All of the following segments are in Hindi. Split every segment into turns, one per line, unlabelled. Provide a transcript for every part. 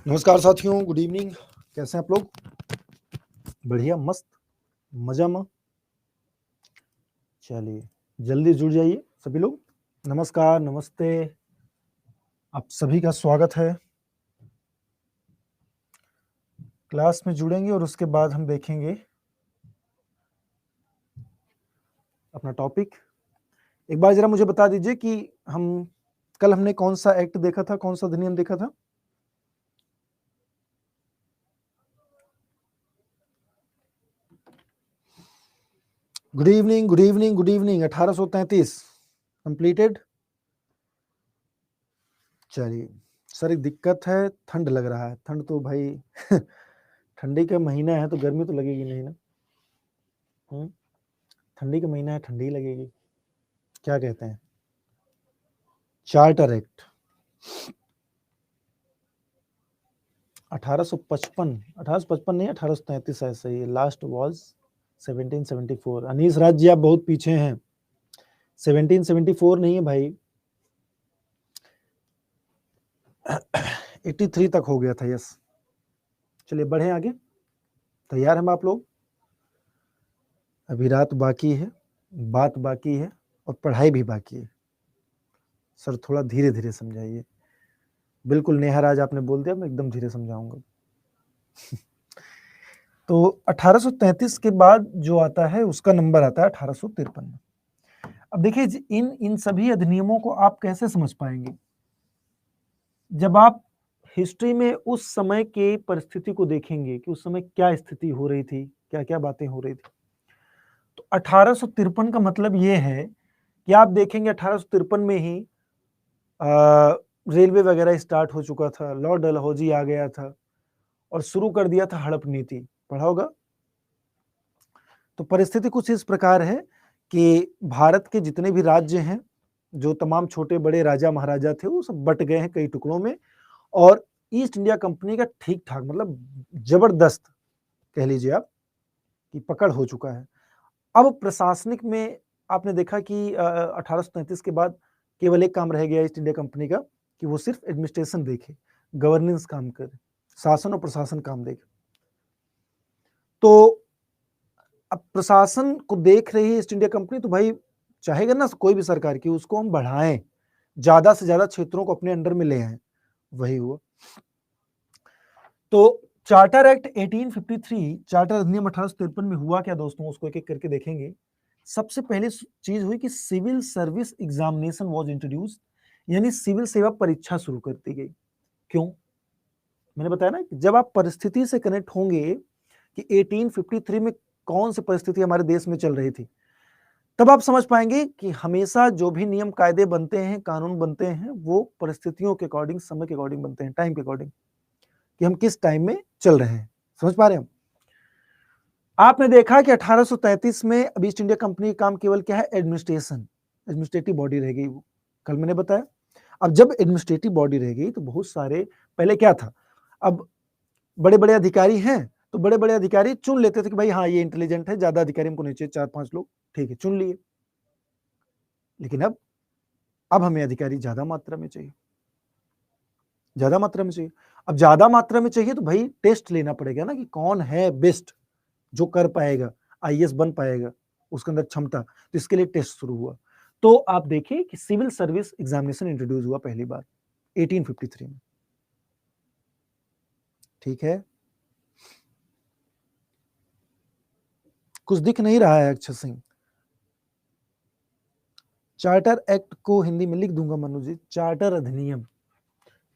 नमस्कार साथियों, गुड इवनिंग। कैसे हैं आप लोग? बढ़िया, मस्त, मजा में। चलिए, जल्दी जुड़ जाइए सभी लोग। नमस्कार, नमस्ते, आप सभी का स्वागत है। क्लास में जुड़ेंगे और उसके बाद हम देखेंगे अपना टॉपिक। एक बार जरा मुझे बता दीजिए कि कल हमने कौन सा एक्ट देखा था, कौन सा अधिनियम देखा था? Good evening, good evening, good evening. 1833 completed. चलिए सर, एक दिक्कत है, ठंड लग रहा है। ठंड तो भाई ठंडी का महीना है तो गर्मी तो लगेगी नहीं ना। ठंडी का महीना है, ठंडी लगेगी। क्या कहते हैं? चार्टर एक्ट 1855 नहीं, 1833 है सही। Last was 1774। अनीस राज जी, आप बहुत पीछे हैं। 1774 नहीं है भाई, 83 तक हो गया था। यस, चलिए बढ़े आगे। तैयार हैं आप लोग? अभी रात बाकी है, बात बाकी है और पढ़ाई भी बाकी है। सर थोड़ा धीरे धीरे समझाइए। बिल्कुल नेहा राज, आपने बोल दिया, मैं एकदम धीरे समझाऊंगा। तो 1833 के बाद जो आता है उसका नंबर आता है 1853। अब देखिए, इन सभी अधिनियमों को आप कैसे समझ पाएंगे? जब आप हिस्ट्री में उस समय के परिस्थिति को देखेंगे कि उस समय क्या स्थिति हो रही थी, क्या क्या बातें हो रही थी। तो 1853 का मतलब ये है कि आप देखेंगे 1853 में ही रेलवे वगैरह स्टार्ट हो चुका था, लॉर्ड डलहौजी आ गया था और शुरू कर दिया था हड़प नीति। पढ़ा होगा। तो परिस्थिति कुछ इस प्रकार है कि भारत के जितने भी राज्य हैं, जो तमाम छोटे बड़े राजा महाराजा थे, वो सब बट गए हैं कई टुकड़ों में। और ईस्ट इंडिया कंपनी का ठीक ठाक, मतलब जबरदस्त कह लीजिए आप, कि पकड़ हो चुका है। अब प्रशासनिक में आपने देखा कि 1833 के बाद केवल एक काम रह गया ईस्ट इंडिया कंपनी का, कि वो सिर्फ एडमिनिस्ट्रेशन देखे, गवर्नेंस काम करे, शासन और प्रशासन काम देखे। तो अब प्रशासन को देख रही है ईस्ट इंडिया कंपनी, तो भाई चाहेगा ना कोई भी सरकार की, उसको हम बढ़ाएं, ज्यादा से ज्यादा क्षेत्रों को अपने अंडर में ले आए। वही हुआ। तो चार्टर एक्ट 1853, चार्टर अधिनियम 1853 में हुआ क्या दोस्तों, उसको एक एक करके देखेंगे। सबसे पहले चीज हुई कि civil service examination was introduced, यानी सिविल सेवा परीक्षा शुरू कर दी गई। क्यों? मैंने बताया ना कि जब आप परिस्थिति से कनेक्ट होंगे कि 1853 में कौन सी परिस्थिति हमारे देश में चल रही थी, तब आप समझ पाएंगे कि हमेशा जो भी नियम कायदे बनते हैं, कानून बनते हैं, वो परिस्थितियों के अकॉर्डिंग, समय के अकॉर्डिंग बनते हैं, टाइम के अकॉर्डिंग, कि हम किस टाइम में चल रहे हैं। समझ पा रहे हैं हम? आपने देखा कि 1833 में अब ईस्ट इंडिया कंपनी का काम केवल क्या है? एडमिनिस्ट्रेशन, एडमिनिस्ट्रेटिव बॉडी रह गई वो। कल मैंने बताया, अब जब एडमिनिस्ट्रेटिव बॉडी रह गई तो बहुत सारे, पहले क्या था, अब बड़े बड़े अधिकारी हैं तो बड़े बड़े अधिकारी चुन लेते थे कि भाई हाँ ये इंटेलिजेंट है, ज्यादा अधिकारी हमको नहीं चाहिए, 4-5 लोग, ठीक है, चुन लिए। लेकिन अब हमें अधिकारी ज्यादा मात्रा में चाहिए, ज्यादा मात्रा में चाहिए। अब ज्यादा मात्रा में चाहिए तो भाई टेस्ट लेना पड़ेगा ना, कि कौन है बेस्ट, जो कर पाएगा, आईएएस बन पाएगा, उसके अंदर क्षमता। तो इसके लिए टेस्ट शुरू हुआ। तो आप देखिए कि सिविल सर्विस एग्जामिनेशन इंट्रोड्यूस हुआ पहली बार 1853 में। ठीक है, कुछ दिख नहीं रहा है अक्षय सिंह। चार्टर एक्ट को हिंदी में लिख दूंगा मनु जी, चार्टर अधिनियम,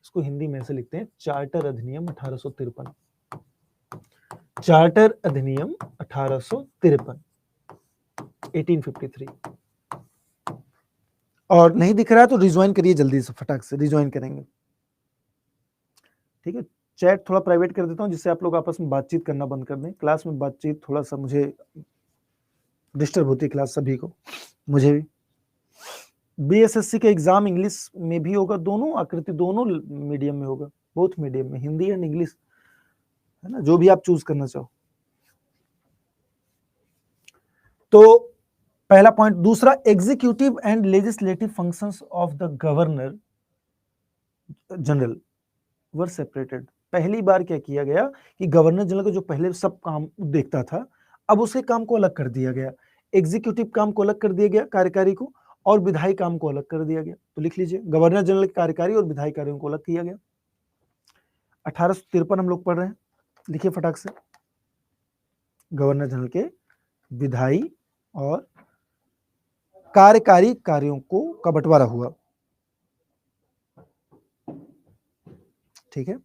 इसको हिंदी में ऐसे लिखते हैं, चार्टर अधिनियम 1853। चार्टर अधिनियम 1853, 1853। और नहीं दिख रहा है तो रिज्वाइन करिए जल्दी से, फटाक से रिज्वाइन करेंगे। ठीक है, चैट थोड़ा प्राइवेट कर देता हूं जिससे आप लोग आपस में बातचीत करना बंद कर दें। क्लास में बातचीत थोड़ा सा मुझे डिस्टर्ब होती है, क्लास सभी को, मुझे भी। बीएसएससी का एग्जाम इंग्लिश में भी होगा, दोनों आकृति, दोनों मीडियम में होगा, बोथ मीडियम में, हिंदी एंड इंग्लिश, है ना, जो भी आप चूज करना चाहो। तो पहला पॉइंट। दूसरा, executive and legislative functions of the governor general were separated. पहली बार क्या किया गया कि गवर्नर जनरल को जो पहले सब काम देखता था, अब उसके काम को अलग कर दिया गया। एग्जीक्यूटिव काम को अलग कर दिया गया, कार्यकारी को, और विधायी काम को अलग कर दिया गया। तो लिख लीजिए, गवर्नर जनरल के कार्यकारी और विधायी कार्यों को अलग किया गया। 1853 हम लोग पढ़ रहे हैं, लिखिए फटाक से। गवर्नर जनरल के विधायी और कार्यकारी कार्यों का बंटवारा हुआ। ठीक है,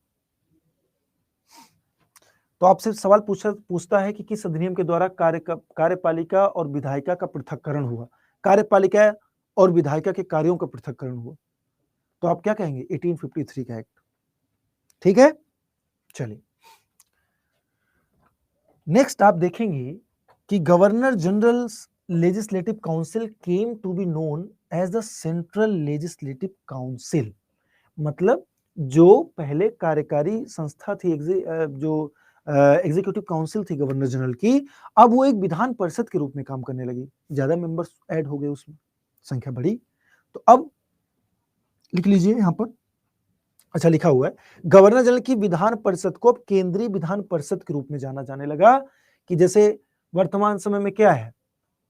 तो आपसे सवाल पूछता है कि किस अधिनियम के द्वारा कार्यपालिका और विधायिका का पृथक्करण हुआ। कार्यपालिका और विधायिका के कार्यों का पृथक्करण हुआ, तो आप क्या कहेंगे? 1853 का एक्ट। ठीक है, चलिए नेक्स्ट आप देखेंगे कि governor general legislative council came to be known as the central legislative council. मतलब जो पहले कार्यकारी संस्था थी, जो एग्जीक्यूटिव काउंसिल थी गवर्नर जनरल की, अब वो एक विधान परिषद के रूप में काम करने लगी। ज्यादा मेंबर्स ऐड हो गए, उसमें संख्या बढ़ी। तो अब लिख लीजिए यहां पर, अच्छा लिखा हुआ है, गवर्नर जनरल की विधान परिषद को अब केंद्रीय विधान परिषद के रूप में जाना जाने लगा। कि जैसे वर्तमान समय में क्या है,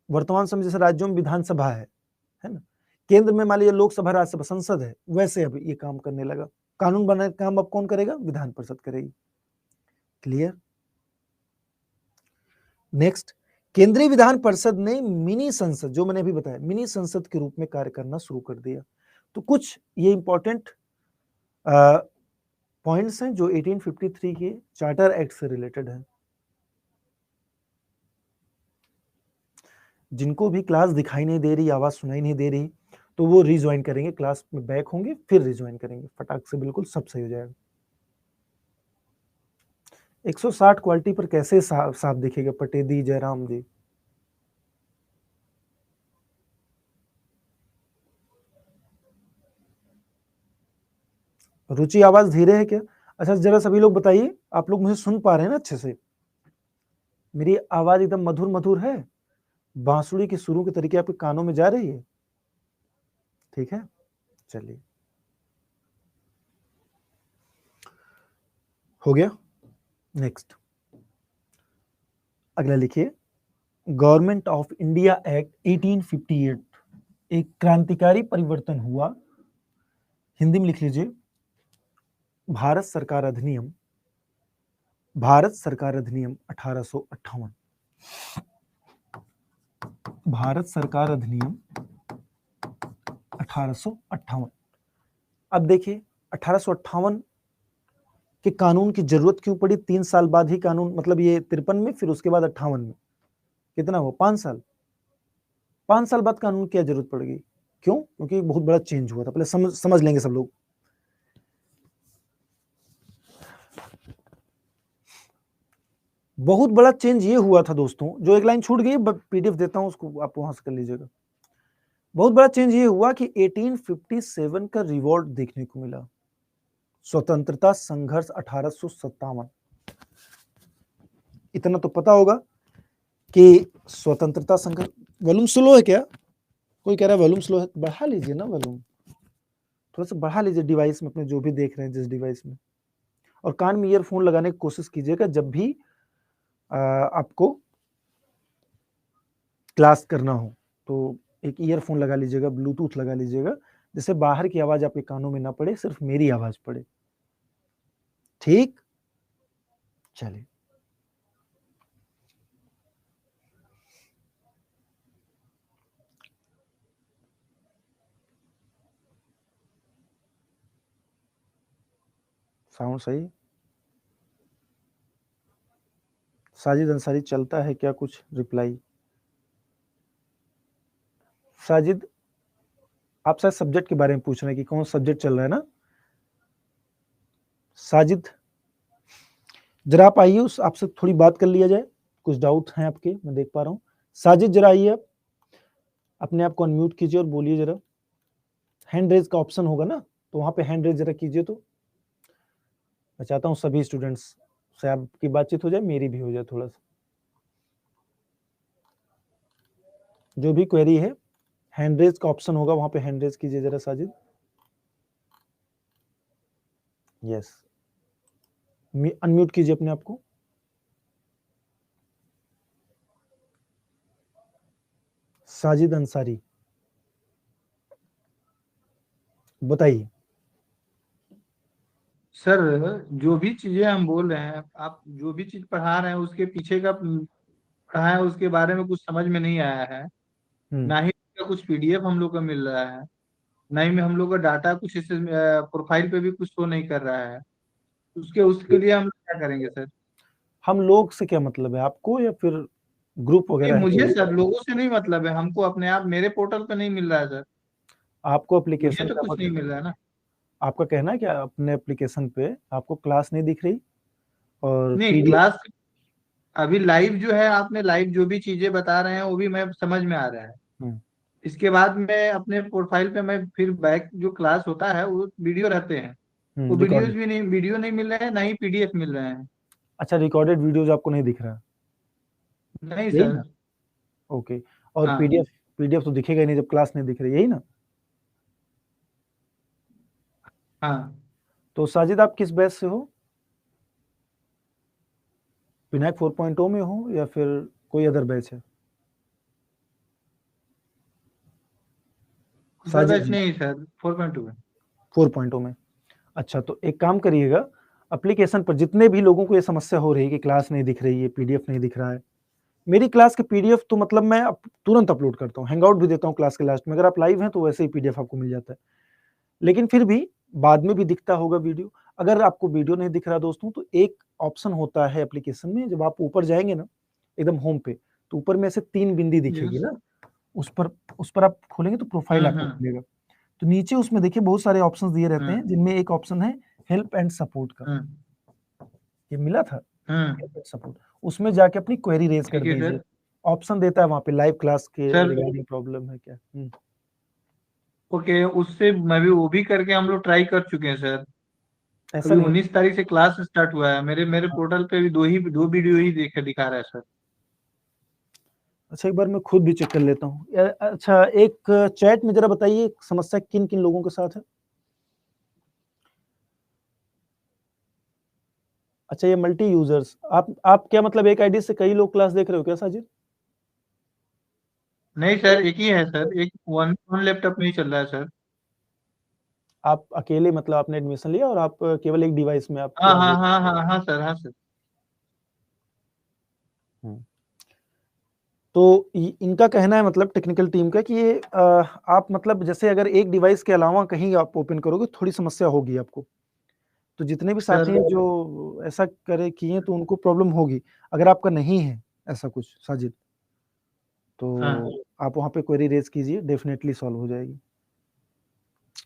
वर्तमान समय जैसे राज्यों में विधानसभा है ना, केंद्र में मान लीजिए लोकसभा, राज्यसभा, संसद है, वैसे अब ये काम करने लगा। कानून बनाने का काम अब कौन करेगा? विधान परिषद करेगी। क्लियर? नेक्स्ट, केंद्रीय विधान परिषद ने मिनी संसद, जो मैंने अभी बताया, मिनी संसद के रूप में कार्य करना शुरू कर दिया। तो कुछ ये इंपॉर्टेंट पॉइंट्स हैं जो 1853 के चार्टर एक्ट से रिलेटेड है। जिनको भी क्लास दिखाई नहीं दे रही, आवाज सुनाई नहीं दे रही, तो वो रिज्वाइन करेंगे, क्लास में बैक होंगे, फिर रिज्वाइन करेंगे, फटाक से बिल्कुल सब सही हो जाएगा। 160 क्वालिटी पर कैसे साफ दिखेगा? पटेदी जयराम जी, रुचि आवाज धीरे है क्या? अच्छा जरा सभी लोग बताइए, आप लोग मुझे सुन पा रहे हैं ना अच्छे से? मेरी आवाज एकदम मधुर मधुर है, बांसुरी के सुरों के तरीके आपके कानों में जा रही है? ठीक है, चलिए हो गया। नेक्स्ट अगला लिखिए, गवर्नमेंट ऑफ इंडिया एक्ट 1858 एक क्रांतिकारी परिवर्तन हुआ। हिंदी में लिख लीजिए, भारत सरकार अधिनियम, भारत सरकार अधिनियम 1858, भारत सरकार अधिनियम 1858। अब देखिए 1858 के कानून की जरूरत क्यों पड़ी? 3 साल बाद ही कानून, मतलब ये 53 में, फिर उसके बाद 58 में, कितना हुआ? 5 साल। 5 साल बाद कानून की जरूरत पड़ गई, क्यों? क्योंकि बहुत बड़ा चेंज हुआ था। पहले समझ लेंगे सब लोग। बहुत बड़ा चेंज ये हुआ था दोस्तों, जो एक लाइन छूट गई, पीडीएफ देता हूं, उसको आप वहां से कर लीजिएगा। बहुत बड़ा चेंज ये हुआ कि 1857 का रिवॉल्ट देखने को मिला, स्वतंत्रता संघर्ष 1857। इतना तो पता होगा कि स्वतंत्रता संघर्ष। वॉल्यूम स्लो है क्या? कोई कह रहा है वॉल्यूम स्लो है, बढ़ा लीजिए ना वॉल्यूम, थोड़ा सा बढ़ा लीजिए डिवाइस में अपने, जो भी देख रहे हैं जिस डिवाइस में। और कान में ईयरफोन लगाने की कोशिश कीजिएगा जब भी आपको क्लास करना हो, तो एक ईयरफोन लगा लीजिएगा, ब्लूटूथ लगा लीजिएगा, जिससे बाहर की आवाज आपके कानों में ना पड़े, सिर्फ मेरी आवाज पड़े। ठीक, चलिए साउंड सही। साजिद अंसारी चलता है क्या कुछ रिप्लाई? साजिद, आप शायद सब्जेक्ट के बारे में पूछ रहे हैं कि कौन सब्जेक्ट चल रहा है ना? साजिद जरा आप आइए, आपसे थोड़ी बात कर लिया जाए, कुछ डाउट हैं आपके, मैं देख पा रहा हूँ। साजिद जरा आइए, आप अपने आप को अनम्यूट कीजिए और बोलिए जरा। हैंड रेज का ऑप्शन होगा ना, तो वहां पे हैंड रेज जरा कीजिए। तो मैं चाहता हूँ सभी स्टूडेंट्स से आपकी बातचीत हो जाए, मेरी भी हो जाए थोड़ा सा। जो भी क्वेरी है, हैंड रेज का ऑप्शन होगा, वहां पे हैंड रेज कीजिए जरा साजिद। यस, अनम्यूट कीजिए अपने आप को। साजिद अंसारी, बताइए।
सर, जो भी चीजें हम बोल रहे हैं, आप जो भी चीज पढ़ा रहे हैं उसके पीछे का पढ़ा है, उसके बारे में कुछ समझ में नहीं आया है।
हम्म
ना ही उसका कुछ पीडीएफ हम लोग को मिल रहा है, ना ही में हम लोग का डाटा कुछ इस प्रोफाइल पे भी कुछ शो नहीं कर रहा है। उसके उसके लिए हम लोग क्या करेंगे सर?
हम लोग से क्या मतलब है आपको, या फिर ग्रुप
नहीं,
वगैरह है
मुझे
कोई?
सर लोगों से नहीं मतलब है, हमको अपने आप मेरे पोर्टल पे नहीं मिल रहा है सर।
आपको
मुझे
एप्लीकेशन
तो
पे
कुछ नहीं मिल रहा है ना।
आपका कहना है कि अपने एप्लीकेशन पे आपको क्लास नहीं दिख रही और
नहीं,
पीडीएफ?
क्लास अभी लाइव जो है, आपने लाइव जो भी चीजें बता रहे हैं वो भी मैं समझ में आ रहा है।
हम्म
इसके बाद मैं अपने प्रोफाइल पे मैं फिर बैक जो क्लास होता है वो वीडियो रहते हैं, वो वीडियोज
रिकॉर्डेड।
भी नहीं, वीडियो नहीं मिल रहे हैं, ना ही पीडीएफ मिल रहे हैं।
अच्छा, रिकॉर्डेड वीडियोज आपको नहीं दिख रहा,
नहीं
यही
सर।
ना? ओके। और
हाँ।
पीडीएफ, पीडीएफ तो दिखेगा ही नहीं जब क्लास नहीं दिख रही, यही ना?
हाँ
तो साजिद, आप किस बैच से हो? विनायक 4.0 में हो या फिर कोई अदर बैच है?
उधर
साजिद
बैच
जी,
नहीं सर, 4.2 है।
4.0 में। अच्छा, तो एक काम करिएगा, एप्लीकेशन पर जितने भी लोगों को ये समस्या हो रही है कि क्लास नहीं दिख रही है, पीडीएफ नहीं दिख रहा है, मेरी क्लास के पीडीएफ तो मतलब मैं तुरंत अपलोड करता हूँ, हैंगआउट भी देता हूँ क्लास के लास्ट में। अगर आप लाइव हैं तो वैसे ही पीडीएफ आपको मिल जाता है, लेकिन फिर भी बाद में भी दिखता होगा वीडियो। अगर आपको वीडियो नहीं दिख रहा दोस्तों, तो एक ऑप्शन होता है एप्लीकेशन में, जब आप ऊपर जाएंगे ना एकदम होम पे, तो ऊपर में ऐसे 3 बिंदी दिखेगी
यस।
ना, उस पर उस पर आप खोलेंगे तो प्रोफाइल आपको
हम्म।
मिलेगा। तो नीचे उसमें देखिए बहुत सारे ऑप्शंस दिए रहते हैं,
हम्म।
जिनमें एक ऑप्शन है हेल्प एंड सपोर्ट का।
हम्म।
ये मिला था,
हम्म।
Help and support. उसमें जाके अपनी क्वेरी रेज कर
ठीक है
दीजिए।
सर।
ऑप्शन देता है वहां पे लाइव क्लास के
सर,
रिगार्डिंग प्रॉब्लम है क्या।
ओके, उससे मैं भी वो भी करके हम लोग ट्राई कर चुके हैं सर।
ऐसा
अभी
नहीं।
19 तारीख से क्लास स्टार्ट हुआ है, मेरे
हाँ।
पोर्टल पे भी दो वीडियो ही दिखा रहा है सर।
अच्छा, एक बार मैं खुद भी चेक कर लेता हूँ। अच्छा, एक चैट में जरा बताइए समस्या किन किन लोगों के साथ है। अच्छा, ये मल्टी यूजर्स, आप क्या मतलब एक आईडी से कई लोग क्लास देख रहे हो क्या साजिद?
नहीं सर, एक ही है सर, एक वन वन लैपटॉप में ही चल रहा है सर।
आप अकेले मतलब आपने एडमिशन लिया और आप केवल एक डिवाइस में आप
हाँ
क्लास
हाँ
देख
हाँ हाँ हाँ सर, हाँ सर।
रहे हैं? तो इनका कहना है मतलब टेक्निकल टीम का कि ये आप मतलब जैसे अगर एक डिवाइस के अलावा कहीं आप ओपन करोगे थोड़ी समस्या होगी आपको। तो जितने भी साथी
सर,
हैं जो ऐसा करे किए तो उनको प्रॉब्लम होगी। अगर आपका नहीं है ऐसा कुछ साजिद, तो
हाँ
आप वहाँ पे क्वेरी रेज कीजिए, डेफिनेटली सॉल्व हो जाएगी।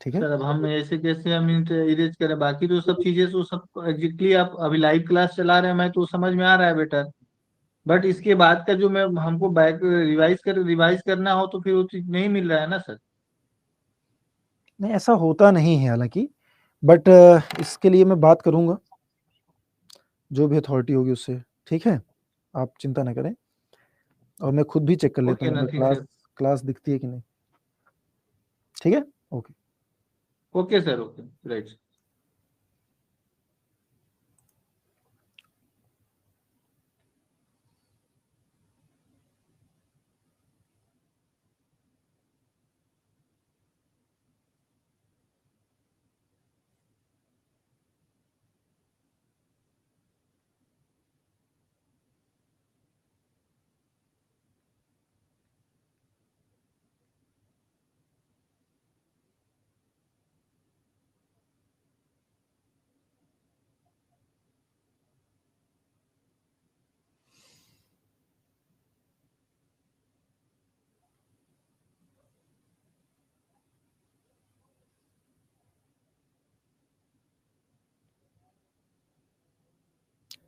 ठीक है।
सर, अब हम ऐसे कैसे हम इरेज करें? बाकी तो सब चीजें तो सब एग्जैक्टली आप अभी लाइव क्लास चला रहे हैं, मैं तो समझ में आ रहा है बेटर। बट इसके बाद का जो मैं हमको बैक रिवाइज करना हो तो फिर वो चीज नहीं मिल रहा है ना सर।
नहीं, ऐसा होता नहीं है हालांकि, बट इसके लिए मैं बात करूंगा जो भी अथॉरिटी होगी उससे। ठीक है, आप चिंता ना करें, और मैं खुद भी चेक कर लेता
ओके,
हूँ एक बार
नथिंग
क्लास
सर।
क्लास दिखती है कि नहीं। ठीक है। Okay.
Okay sir, okay, right.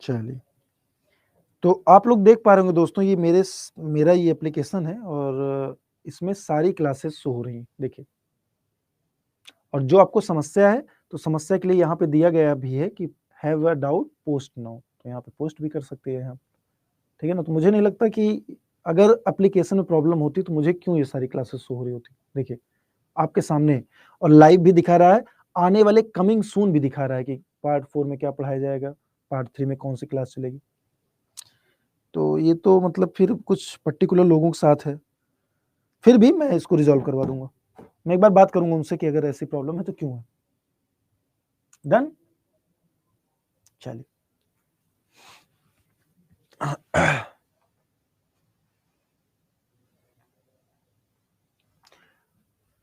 चलिए, तो आप लोग देख पा रहे होंगे दोस्तों, ये मेरा ये एप्लीकेशन है और इसमें सारी क्लासेस शो हो रही हैं, देखिए। और जो आपको समस्या है, तो समस्या के लिए यहाँ पे दिया गया भी है कि have a doubt post now, तो यहाँ पे पोस्ट भी कर सकते हैं आप। ठीक है ना? तो मुझे नहीं लगता कि अगर एप्लीकेशन में प्रॉब्लम होती तो मुझे क्यों ये सारी क्लासेस शो हो रही होती। देखिए आपके सामने, और लाइव भी दिखा रहा है, आने वाले कमिंग सून भी दिखा रहा है कि पार्ट 4 में क्या पढ़ाया जाएगा, पार्ट 3 में कौन सी क्लास चलेगी। तो ये तो मतलब फिर कुछ पर्टिकुलर लोगों के साथ है, फिर भी मैं इसको रिजॉल्व करवा दूंगा। मैं एक बार बात करूंगा उनसे कि अगर ऐसी प्रॉब्लम है तो क्यों है। डन, चलिए।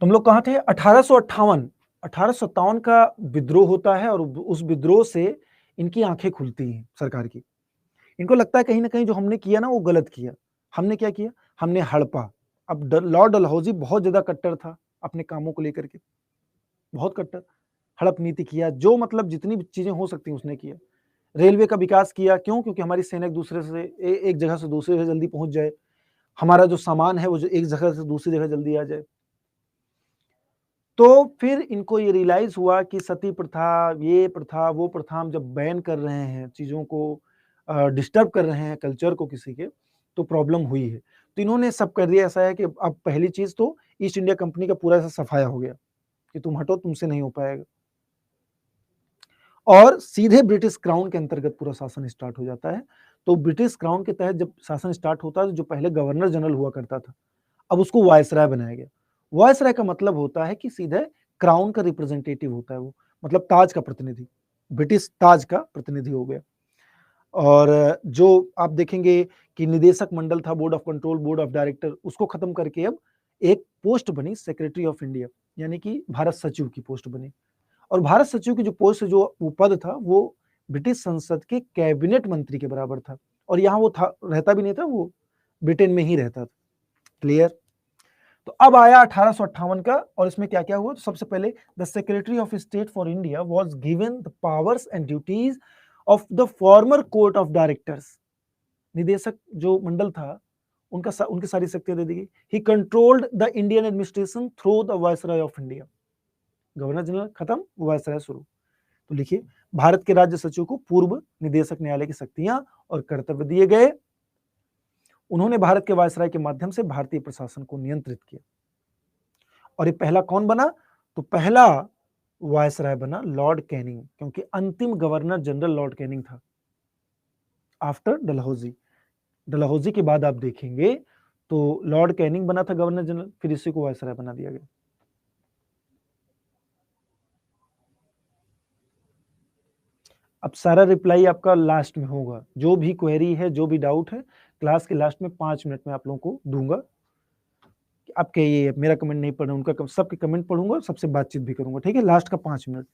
तुम लोग कहाँ थे? 1858 का विद्रोह होता है और उस विद्रोह से इनकी आंखें खुलती हैं सरकार की। इनको लगता है कहीं ना कहीं जो हमने किया ना वो गलत किया। हमने क्या किया? हमने हड़पा। अब लॉर्ड डलहौजी बहुत ज्यादा कट्टर था अपने कामों को लेकर के, बहुत कट्टर। हड़प नीति किया, जो मतलब जितनी भी चीजें हो सकती हैं उसने किया। रेलवे का विकास किया, क्यों? क्योंकि हमारी सेना एक दूसरे से एक जगह से दूसरी जगह जल्दी पहुंच जाए, हमारा जो सामान है वो जो एक जगह से दूसरी जगह जल्दी आ जाए। तो फिर इनको ये रियलाइज हुआ कि सती प्रथा, ये प्रथा, वो प्रथा हम जब बैन कर रहे हैं, चीजों को डिस्टर्ब कर रहे हैं कल्चर को किसी के, तो प्रॉब्लम हुई है। तो इन्होंने सब कर दिया। ऐसा है कि अब पहली चीज तो ईस्ट इंडिया कंपनी का पूरा ऐसा सफाया हो गया कि तुम हटो, तुमसे नहीं हो पाएगा, और सीधे ब्रिटिश क्राउन के अंतर्गत पूरा शासन स्टार्ट हो जाता है। तो ब्रिटिश क्राउन के तहत जब शासन स्टार्ट होता है, जो पहले गवर्नर जनरल हुआ करता था, अब उसको वायसराय बनाया गया। वायसराय का मतलब होता है कि सीधे क्राउन का रिप्रेजेंटेटिव होता है वो, मतलब ताज का प्रतिनिधि, ब्रिटिश ताज का प्रतिनिधि हो गया। और जो आप देखेंगे कि निदेशक मंडल था, board of control, board of director, उसको खत्म करके अब एक पोस्ट बनी सेक्रेटरी ऑफ इंडिया, यानी कि भारत सचिव की पोस्ट बनी। और भारत सचिव की जो पोस्ट, जो वो पद था, वो ब्रिटिश संसद के कैबिनेट मंत्री के बराबर था। और यहाँ वो था, रहता भी नहीं था, वो ब्रिटेन में ही रहता था। क्लियर? तो अब आया 1858 का, और इसमें क्या क्या हुआ? तो सबसे पहले the secretary of state for India was given the powers and duties of the former court of directors. निदेशक जो मंडल था उनकी सारी शक्तियां दे दी गई। He controlled the Indian administration through the viceroy of India. Governor general खत्म, वायसराय शुरू। तो लिखिए, भारत के राज्य सचिव को पूर्व निदेशक न्यायालय की शक्तियां और कर्तव्य दिए गए। उन्होंने भारत के वायसराय के माध्यम से भारतीय प्रशासन को नियंत्रित किया। और ये पहला कौन बना? तो पहला वायसराय बना लॉर्ड कैनिंग, क्योंकि अंतिम गवर्नर जनरल लॉर्ड कैनिंग था आफ्टर डलहौजी। डलहौजी के बाद आप देखेंगे तो लॉर्ड कैनिंग बना था गवर्नर जनरल, फिर इसी को वायसराय बना दिया गया। अब सारा रिप्लाई आपका लास्ट में होगा। जो भी क्वेरी है, जो भी डाउट है, क्लास के लास्ट में 5 मिनट में आप लोगों को दूंगा। आपके ये मेरा कमेंट नहीं पढ़ रहा, उनका सबके कमेंट पढ़ूंगा, सबसे बातचीत भी करूंगा। ठीक है, लास्ट का 5 मिनट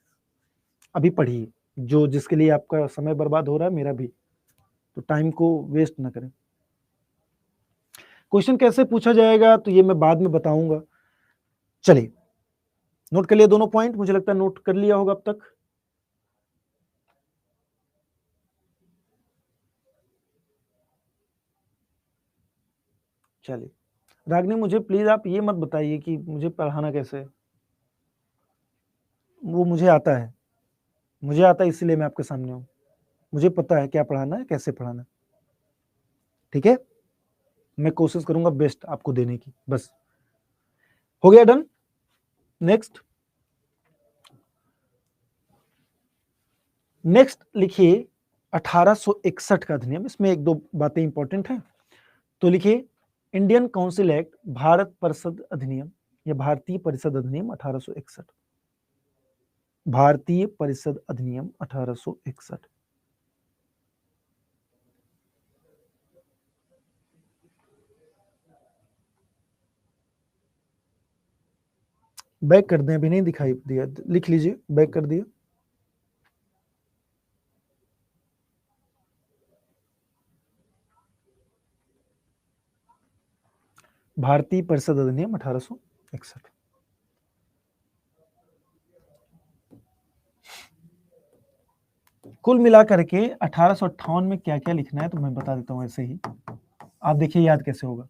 अभी पढ़िए, जो जिसके लिए आपका समय बर्बाद हो रहा है, मेरा भी, तो टाइम को वेस्ट ना करें। क्वेश्चन कैसे पूछा जाएगा तो ये मैं बाद में बताऊंगा। चलिए, नोट कर लिया दोनों पॉइंट? मुझे लगता है नोट कर लिया होगा अब तक। चलिए, रागनी मुझे प्लीज आप ये मत बताइए कि मुझे पढ़ाना कैसे है, वो मुझे आता है, मुझे आता है, इसीलिए मैं आपके सामने हूं। मुझे पता है क्या पढ़ाना है, कैसे पढ़ाना है। ठीक है, मैं कोशिश करूंगा बेस्ट आपको देने की। बस हो गया, डन। नेक्स्ट लिखिए 1861 का अधिनियम। इसमें एक दो बातें इंपॉर्टेंट हैं, तो लिखिए इंडियन काउंसिल एक्ट, भारत परिषद अधिनियम या भारतीय परिषद अधिनियम 1861। भारतीय परिषद अधिनियम 1861। बैक कर दें, अभी नहीं दिखाई दिया, लिख लीजिए, बैक कर दिया। भारतीय परिषद अधिनियम 1861। कुल मिलाकर के 1858 में क्या क्या लिखना है तो मैं बता देता हूं ऐसे ही, आप देखिए याद कैसे होगा।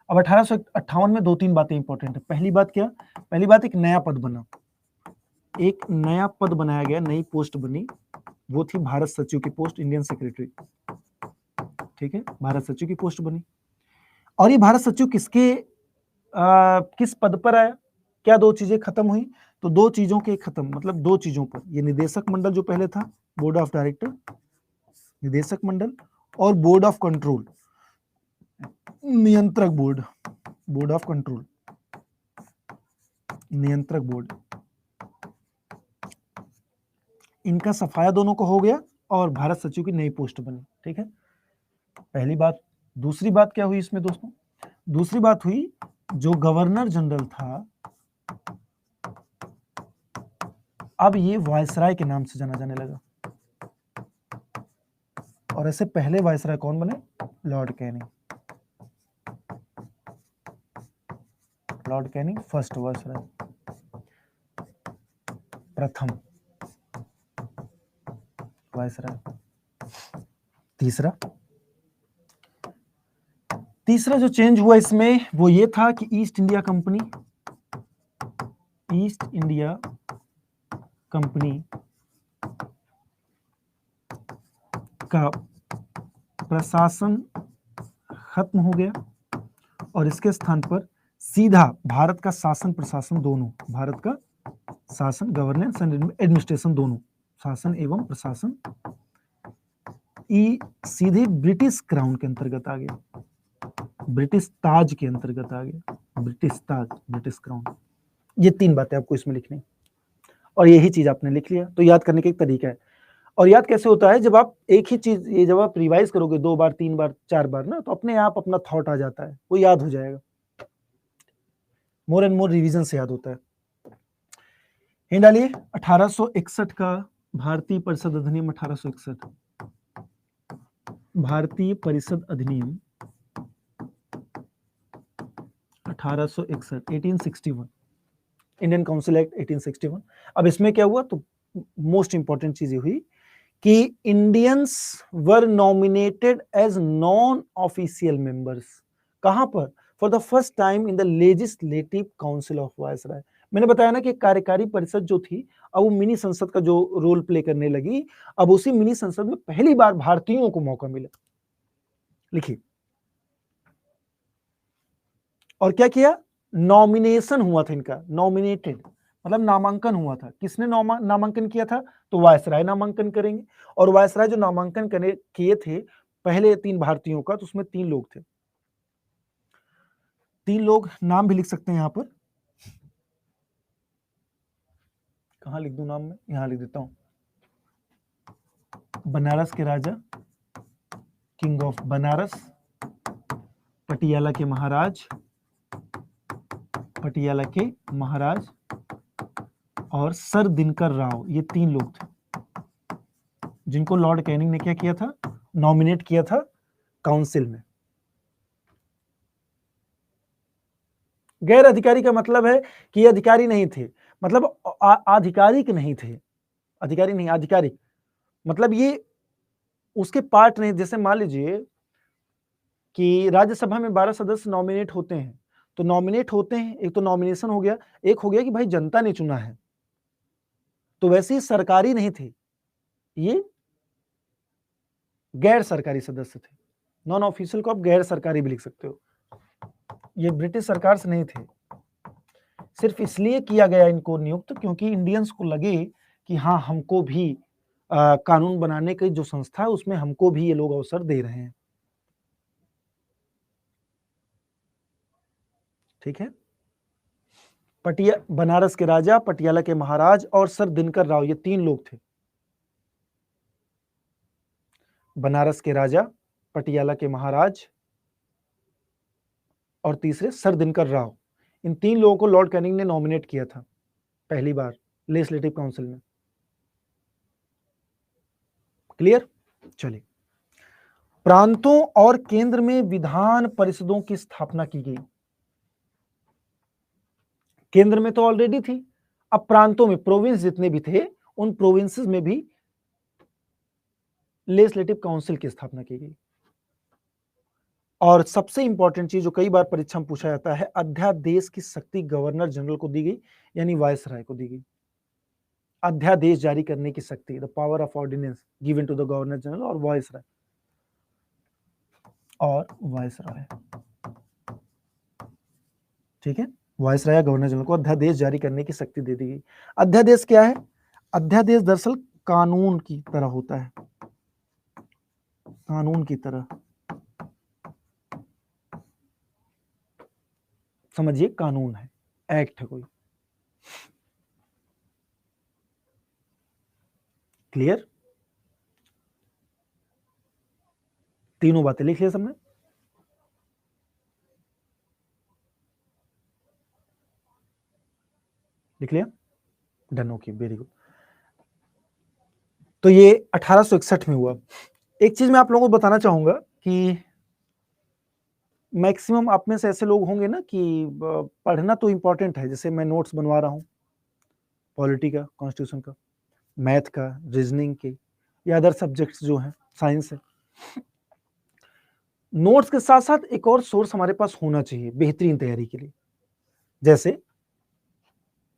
अब 1858 में 2-3 बातें इंपॉर्टेंट है। पहली बात क्या? पहली बात, एक नया पद बना, एक नया पद बनाया गया, नई पोस्ट बनी, वो थी भारत सचिव की पोस्ट, इंडियन सेक्रेटरी। ठीक है, भारत सचिव की पोस्ट बनी। और ये भारत सचिव किस पद पर आया? क्या दो चीजें खत्म हुई? तो दो चीजों के खत्म, मतलब दो चीजों पर, ये निदेशक मंडल जो पहले था, बोर्ड ऑफ डायरेक्टर, निदेशक मंडल, और बोर्ड ऑफ कंट्रोल, नियंत्रक बोर्ड, बोर्ड ऑफ कंट्रोल, नियंत्रक बोर्ड। इनका सफाया दोनों को हो गया और भारत सचिव की नई पोस्ट बनी। ठीक है, पहली बात। दूसरी बात क्या हुई इसमें दोस्तों? दूसरी बात हुई, जो गवर्नर जनरल था अब ये वायसराय के नाम से जाना जाने लगा। और ऐसे पहले वायसराय कौन बने? Lord Canning. Lord Canning first viceroy, प्रथम वायसराय। तीसरा जो चेंज हुआ इसमें वो ये था कि ईस्ट इंडिया कंपनी का प्रशासन खत्म हो गया और इसके स्थान पर सीधा भारत का शासन प्रशासन दोनों, भारत का शासन, गवर्नेंस एंड एडमिनिस्ट्रेशन दोनों, शासन एवं प्रशासन, सीधे ब्रिटिश क्राउन के अंतर्गत आ गया, ब्रिटिश ताज के अंतर्गत आ गया, ब्रिटिश ताज, ब्रिटिश क्राउन। ये तीन बातें आपको इसमें लिखनी और यही चीज आपने लिख लिया। तो याद करने का एक तरीका है। और याद कैसे होता है? जब आप एक ही चीज, ये जब आप रिवाइज करोगे 2 बार 3 बार 4 बार ना, तो अपने आप अपना थॉट आ जाता है, वो याद हो जाएगा। मोर एंड मोर रिवीजन से याद होता है। हिंट डालिए, 1861 का भारतीय परिषद अधिनियम, 1861 भारतीय परिषद अधिनियम 1861, 1861, इंडियन काउंसिल एक्ट 1861। अब इसमें क्या हुआ? तो मोस्ट इंपॉर्टेंट चीज ये हुई कि Indians were nominated as non official members. कहां पर? For the first time in the legislative council of viceroy. मैंने बताया ना कि कार्यकारी परिषद जो थी अब वो मिनी संसद का जो रोल प्ले करने लगी। अब उसी मिनी संसद में पहली बार भारतीयों को मौका मिला। लिखिए, और क्या किया? नॉमिनेशन हुआ था इनका, नॉमिनेटेड मतलब नामांकन हुआ था। किसने नामांकन किया था? तो वायसराय नामांकन करेंगे। और वायसराय जो नामांकन किए थे पहले 3 भारतीयों का, तो उसमें 3 लोग थे। 3 लोग नाम भी लिख सकते हैं यहां पर। कहां लिख दूं नाम में? यहां लिख देता हूं। बनारस के राजा, किंग ऑफ बनारस, पटियाला के महाराज, पटियाला के महाराज, और सर दिनकर राव। ये 3 लोग थे जिनको लॉर्ड कैनिंग ने क्या किया था? नॉमिनेट किया था काउंसिल में। गैर अधिकारी का मतलब है कि ये अधिकारी नहीं थे, मतलब आधिकारिक नहीं थे। अधिकारी नहीं, आधिकारिक मतलब ये उसके पार्ट नहीं। जैसे मान लीजिए कि राज्यसभा में 12 सदस्य नॉमिनेट होते हैं, तो नॉमिनेट होते हैं, एक तो नॉमिनेशन हो गया, एक हो गया कि भाई जनता ने चुना है। तो वैसे ही सरकारी नहीं थे, ये गैर सरकारी सदस्य थे। नॉन ऑफिशियल को आप गैर सरकारी भी लिख सकते हो। ये ब्रिटिश सरकार से नहीं थे। सिर्फ इसलिए किया गया इनको नियुक्त क्योंकि इंडियंस को लगे कि हाँ, हमको भी कानून बनाने की जो संस्था है उसमें हमको भी ये लोग अवसर दे रहे हैं। ठीक है, बनारस के राजा, पटियाला के महाराज और सर दिनकर राव, ये 3 लोग थे। बनारस के राजा, पटियाला के महाराज और तीसरे सर दिनकर राव। इन 3 लोगों को लॉर्ड कैनिंग ने नॉमिनेट किया था पहली बार लेजिस्लेटिव काउंसिल में। क्लियर? चलिए, प्रांतों और केंद्र में विधान परिषदों की स्थापना की गई। केंद्र में तो ऑलरेडी थी, अब प्रांतों में, प्रोविंस जितने भी थे, उन प्रोविंसेस में भी लेजिस्लेटिव काउंसिल की स्थापना की गई। और सबसे इंपॉर्टेंट चीज जो कई बार परीक्षा में पूछा जाता है, अध्यादेश की शक्ति गवर्नर जनरल को दी गई, यानी वायसराय को दी गई। अध्यादेश जारी करने की शक्ति, the power of ordinance given to the governor general और वायसराय ठीक है, वायसराय गवर्नर जनरल को अध्यादेश जारी करने की शक्ति दे दी गई। अध्यादेश क्या है? अध्यादेश दरअसल कानून की तरह होता है। कानून की तरह, समझिए कानून है, एक्ट है कोई। क्लियर? तीनों बातें लिख लिया सबने? लिख लिया? Done, okay, very good. तो ये 1861 में हुआ। एक चीज मैं आप लोगों को बताना चाहूंगा कि मैक्सिमम आप में से ऐसे लोग होंगे ना कि पढ़ना तो इंपॉर्टेंट है, जैसे मैं नोट्स बनवा रहा हूँ पॉलिटी का, कॉन्स्टिट्यूशन का, मैथ का, रीजनिंग के, या अदर सब्जेक्ट्स जो हैं, साइंस है। नोट्स के साथ साथ एक और सोर्स हमारे पास होना चाहिए बेहतरीन तैयारी के लिए। जैसे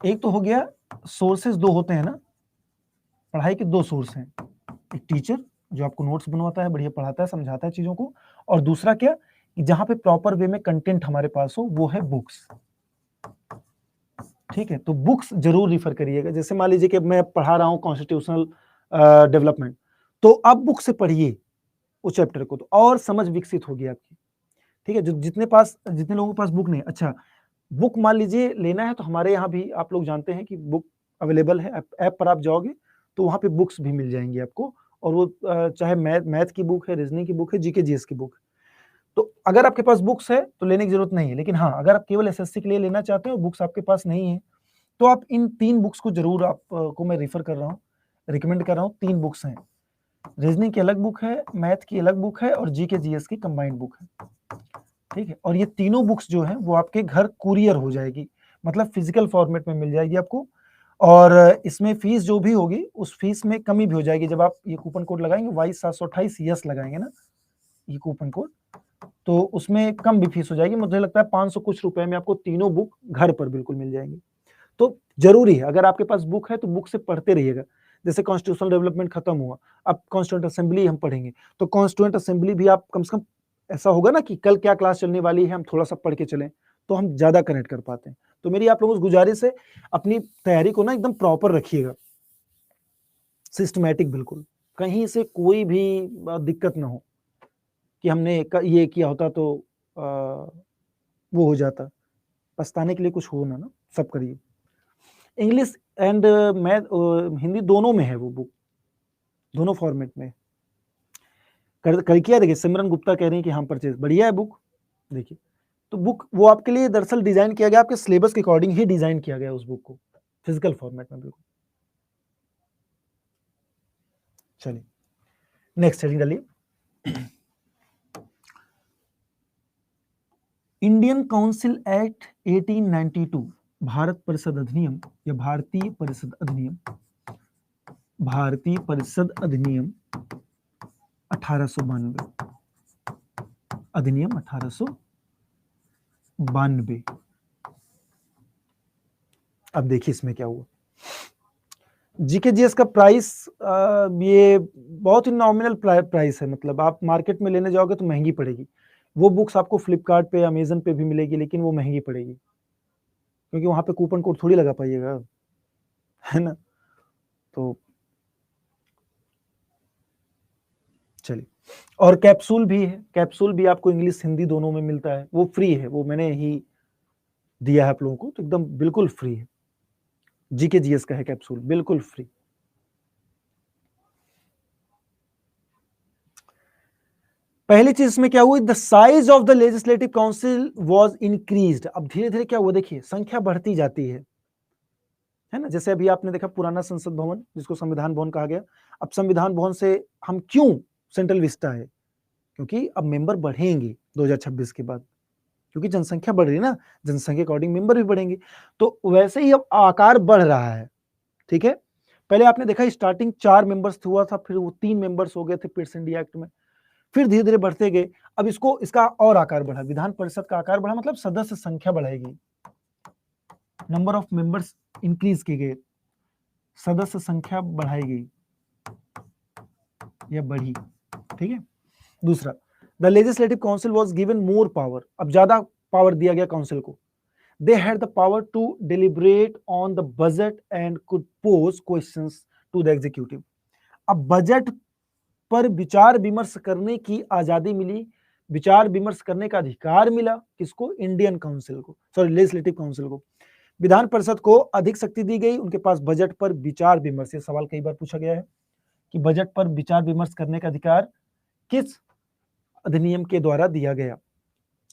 एक तो हो गया, सोर्सेज दो होते हैं ना, पढ़ाई के दो सोर्स हैं, एक टीचर जो आपको नोट्स बनवाता है, बढ़िया पढ़ाता है, समझाता है चीजों को, और दूसरा क्या, कि जहां पे प्रॉपर वे में कंटेंट हमारे पास हो, वो है बुक्स। ठीक है, तो बुक्स जरूर रिफर करिएगा। जैसे मान लीजिए कि मैं पढ़ा रहा हूं कॉन्स्टिट्यूशनल डेवलपमेंट, तो अब बुक से पढ़िए उस चैप्टर को, तो और समझ विकसित होगी आपकी। ठीक है, जो जितने लोगों के पास बुक नहीं, अच्छा बुक मान लीजिए लेना है, तो हमारे यहाँ भी आप लोग जानते हैं कि बुक अवेलेबल है, ऐप पर आप जाओगे तो वहाँ पे बुक्स भी मिल जाएंगी आपको, और वो चाहे मैथ की बुक है, रीजनिंग की बुक है, जीके जीएस की बुक है। तो अगर आपके पास बुक्स है तो लेने की जरूरत नहीं है, लेकिन हाँ, अगर आप केवल एसएससी के लिए लेना चाहते हो, बुक्स आपके पास नहीं है, तो आप इन 3 बुक्स को जरूर आपको मैं रिफर कर रहा हूँ, रिकमेंड कर रहा हूँ। 3 बुक्स हैं, रीजनिंग की अलग बुक है, मैथ की अलग बुक है, और जीके जीएस की कंबाइंड बुक है। ठीक है, और ये तीनों बुक्स जो हैं वो आपके घर कुरियर हो जाएगी, मतलब फिजिकल फॉर्मेट में मिल जाएगी आपको, और इसमें फीस जो भी होगी उस फीस में कमी भी हो जाएगी जब आप ये कूपन कोड लगाएंगे, Y728 यस लगाएंगे ना, ये कूपन कोड, तो उसमें कम भी फीस हो जाएगी। मुझे लगता है 500 कुछ रुपए में आपको तीनों बुक घर पर बिल्कुल मिल जाएंगी। तो जरूरी है, अगर आपके पास बुक है तो बुक से पढ़ते रहिएगा। जैसे कॉन्स्टिट्यूशनल डेवलपमेंट खत्म हुआ, अब कॉन्स्टिट्यूएंट असेंबली हम पढ़ेंगे, तो कॉन्स्टिट्यूएंट असेंबली भी आप कम से कम, ऐसा होगा ना कि कल क्या क्लास चलने वाली है, हम थोड़ा सा पढ़ के चलें, तो हम ज्यादा कनेक्ट कर पाते हैं। तो मेरी आप लोगों से गुजारिश है, अपनी तैयारी को ना एकदम प्रॉपर रखिएगा, सिस्टमैटिक बिल्कुल, कहीं से कोई भी दिक्कत ना हो कि हमने ये किया होता तो वो हो जाता, पछताने के लिए कुछ हो ना, सब करिए। इंग्लिश एंड मैथ, हिंदी दोनों में है वो बुक, दोनों फॉर्मेट में कर किया। देखिए सिमरन गुप्ता कह रही हैं कि हम परचेज, बढ़िया है बुक। देखिए तो बुक वो आपके लिए दरअसल डिजाइन किया गया, आपके सिलेबस के अकॉर्डिंग ही डिजाइन किया गया उस बुक को, फिजिकल फॉर्मेट में बिल्कुल। चलिए नेक्स्ट हेडिंग डालिए। इंडियन काउंसिल एक्ट 1892, भारत परिषद अधिनियम या भारतीय परिषद अधिनियम, भारतीय परिषद अधिनियम 1892, अधिनियम 1892। अब देखिए इसमें क्या हुआ। जीके जीएस का प्राइस ये बहुत ही नॉमिनल प्राइस है, मतलब आप मार्केट में लेने जाओगे तो महंगी पड़ेगी। वो बुक्स आपको फ्लिपकार्ट पे, अमेजन पे भी मिलेगी, लेकिन वो महंगी पड़ेगी, क्योंकि वहां पे कूपन कोड थोड़ी लगा पाइएगा, है ना। तो चलिए, और कैप्सूल भी है, कैप्सूल भी आपको इंग्लिश हिंदी दोनों में मिलता है, वो फ्री है, वो मैंने ही दिया है आप लोगों को, तो एकदम बिल्कुल फ्री है। जीके जीएस का है कैप्सूल, बिल्कुल फ्री। पहली चीज इसमें क्या हुई, the size of the legislative council was increased. अब धीरे धीरे क्या हुआ, देखिए संख्या बढ़ती जाती है ना। जैसे अभी आपने देखा पुराना संसद भवन, जिसको संविधान भवन कहा गया, अब संविधान भवन से हम क्यों सेंट्रल विस्टा है, क्योंकि अब मेंबर बढ़ेंगे 2026 के बाद, क्योंकि जनसंख्या बढ़ रही है ना, जनसंख्या अकॉर्डिंग मेंबर भी बढ़ेंगे, तो वैसे ही अब आकार बढ़ रहा है। ठीक है, पहले आपने देखा स्टार्टिंग 4 मेंबर्स हुआ था, फिर वो 3 मेंबर्स हो गए थे पिट्स इंडिया एक्ट में, फिर धीरे धीरे बढ़ते गए। अब इसका और आकार बढ़ा, विधान परिषद का आकार बढ़ा, मतलब सदस्य संख्या बढ़ाएगी, नंबर ऑफ मेंबर्स इंक्रीज किए गए, सदस्य संख्या बढ़ाई गई या बढ़ी। ठीक है, दूसरा, the legislative council was given more power, अब ज्यादा पावर दिया गया काउंसिल को। They had the power to deliberate on the budget and could pose questions to the executive. अब बजट पर विचार विमर्श करने की आजादी मिली, विचार विमर्श करने का अधिकार मिला किसको? इंडियन काउंसिल को, सॉरी लेजिस्लेटिव काउंसिल को। विधान परिषद को अधिक शक्ति दी गई, उनके पास बजट पर विचार विमर्श, ये सवाल कई बार पूछा गया है कि बजट पर विचार विमर्श करने का अधिकार किस अधिनियम के द्वारा दिया गया?